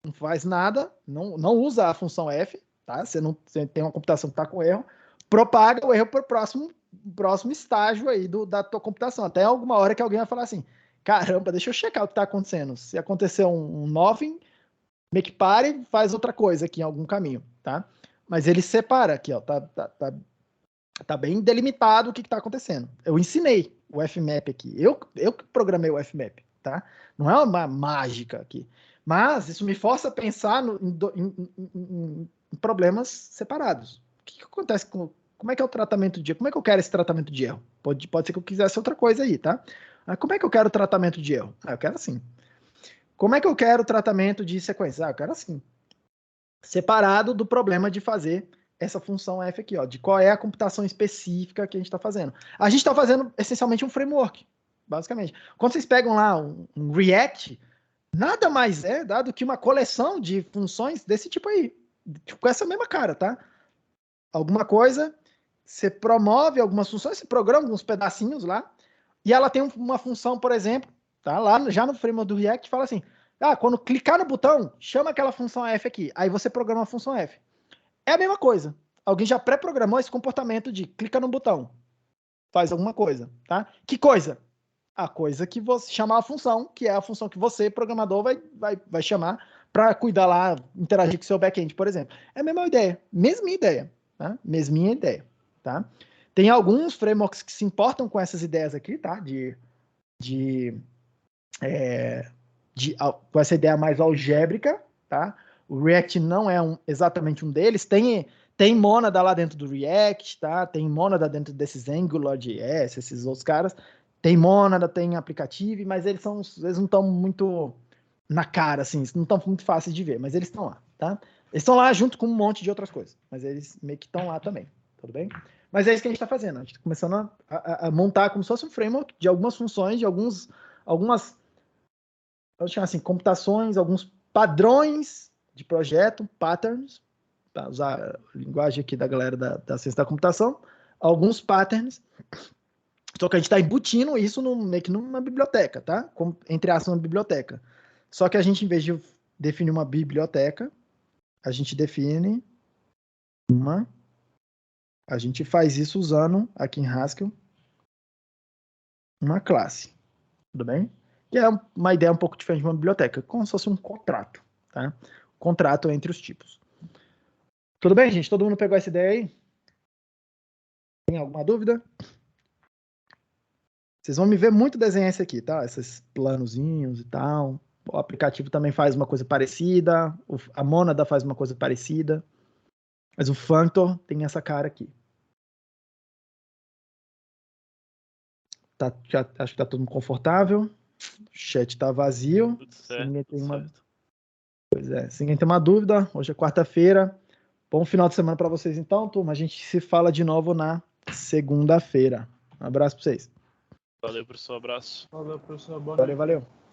Não faz nada, não usa a função F, tá? Você tem uma computação que está com erro, propaga o erro para o próximo estágio aí da tua computação. Até alguma hora que alguém vai falar assim, caramba, deixa eu checar o que está acontecendo. Se acontecer um nothing, meio que pare, faz outra coisa aqui em algum caminho, tá? Mas ele separa aqui, ó, tá bem delimitado o que está acontecendo. Eu ensinei o fmap aqui. Eu que programei o fmap, tá? Não é uma mágica aqui. Mas isso me força a pensar em problemas separados. O que acontece como é que é o tratamento de erro? Como é que eu quero esse tratamento de erro? Pode ser que eu quisesse outra coisa aí, tá? Mas como é que eu quero o tratamento de erro? Eu quero assim. Como é que eu quero o tratamento de sequência? Eu quero assim. Separado do problema de fazer essa função F aqui, ó, de qual é a computação específica que a gente está fazendo. A gente está fazendo essencialmente um framework, basicamente. Quando vocês pegam lá um React, nada mais é do que uma coleção de funções desse tipo aí, com essa mesma cara, tá? Alguma coisa, você promove algumas funções, você programa uns pedacinhos lá, e ela tem uma função, por exemplo, tá? Lá já no framework do React, fala assim, quando clicar no botão, chama aquela função F aqui, aí você programa a função F. É a mesma coisa. Alguém já pré-programou esse comportamento de clica no botão, faz alguma coisa, tá? Que coisa? A coisa que você chamar a função, que é a função que você, programador, vai chamar para cuidar lá, interagir com o seu back-end, por exemplo. É a mesma ideia, mesminha ideia, tá? Mesminha ideia, tá? Tem alguns frameworks que se importam com essas ideias aqui, tá? Com essa ideia mais algébrica, tá? O React não é exatamente um deles. Tem mônada lá dentro do React, tá? Tem mônada dentro desses AngularJS, esses outros caras. Tem mônada, tem aplicativo, mas eles não estão muito na cara, assim, não estão muito fáceis de ver, mas eles estão lá, tá? Eles estão lá junto com um monte de outras coisas, mas eles meio que estão lá também, tudo bem? Mas é isso que a gente está fazendo, a gente está começando a montar como se fosse um framework de algumas funções, de algumas, vamos chamar assim, computações, alguns padrões de projeto, patterns, para usar a linguagem aqui da galera da ciência da computação, alguns patterns, só que a gente está embutindo isso meio que numa biblioteca, tá? Como, entre aspas, uma biblioteca. Só que a gente, em vez de definir uma biblioteca, a gente define a gente faz isso usando, aqui em Haskell, uma classe, tudo bem? Que é uma ideia um pouco diferente de uma biblioteca, como se fosse um contrato, tá? Contrato entre os tipos. Tudo bem, gente? Todo mundo pegou essa ideia aí? Tem alguma dúvida? Vocês vão me ver muito desenhar isso aqui, tá? Esses planozinhos e tal. O aplicativo também faz uma coisa parecida, a Monada faz uma coisa parecida, mas o Functor tem essa cara aqui. Tá, acho que tá todo mundo confortável. O chat tá vazio. Tudo certo, se ninguém tem tudo uma... certo. Pois é, se ninguém tem uma dúvida, hoje é quarta-feira. Bom final de semana para vocês então, turma. A gente se fala de novo na segunda-feira. Um abraço para vocês. Valeu, professor. Abraço. Valeu, professor. Boa Valeu, noite. valeu.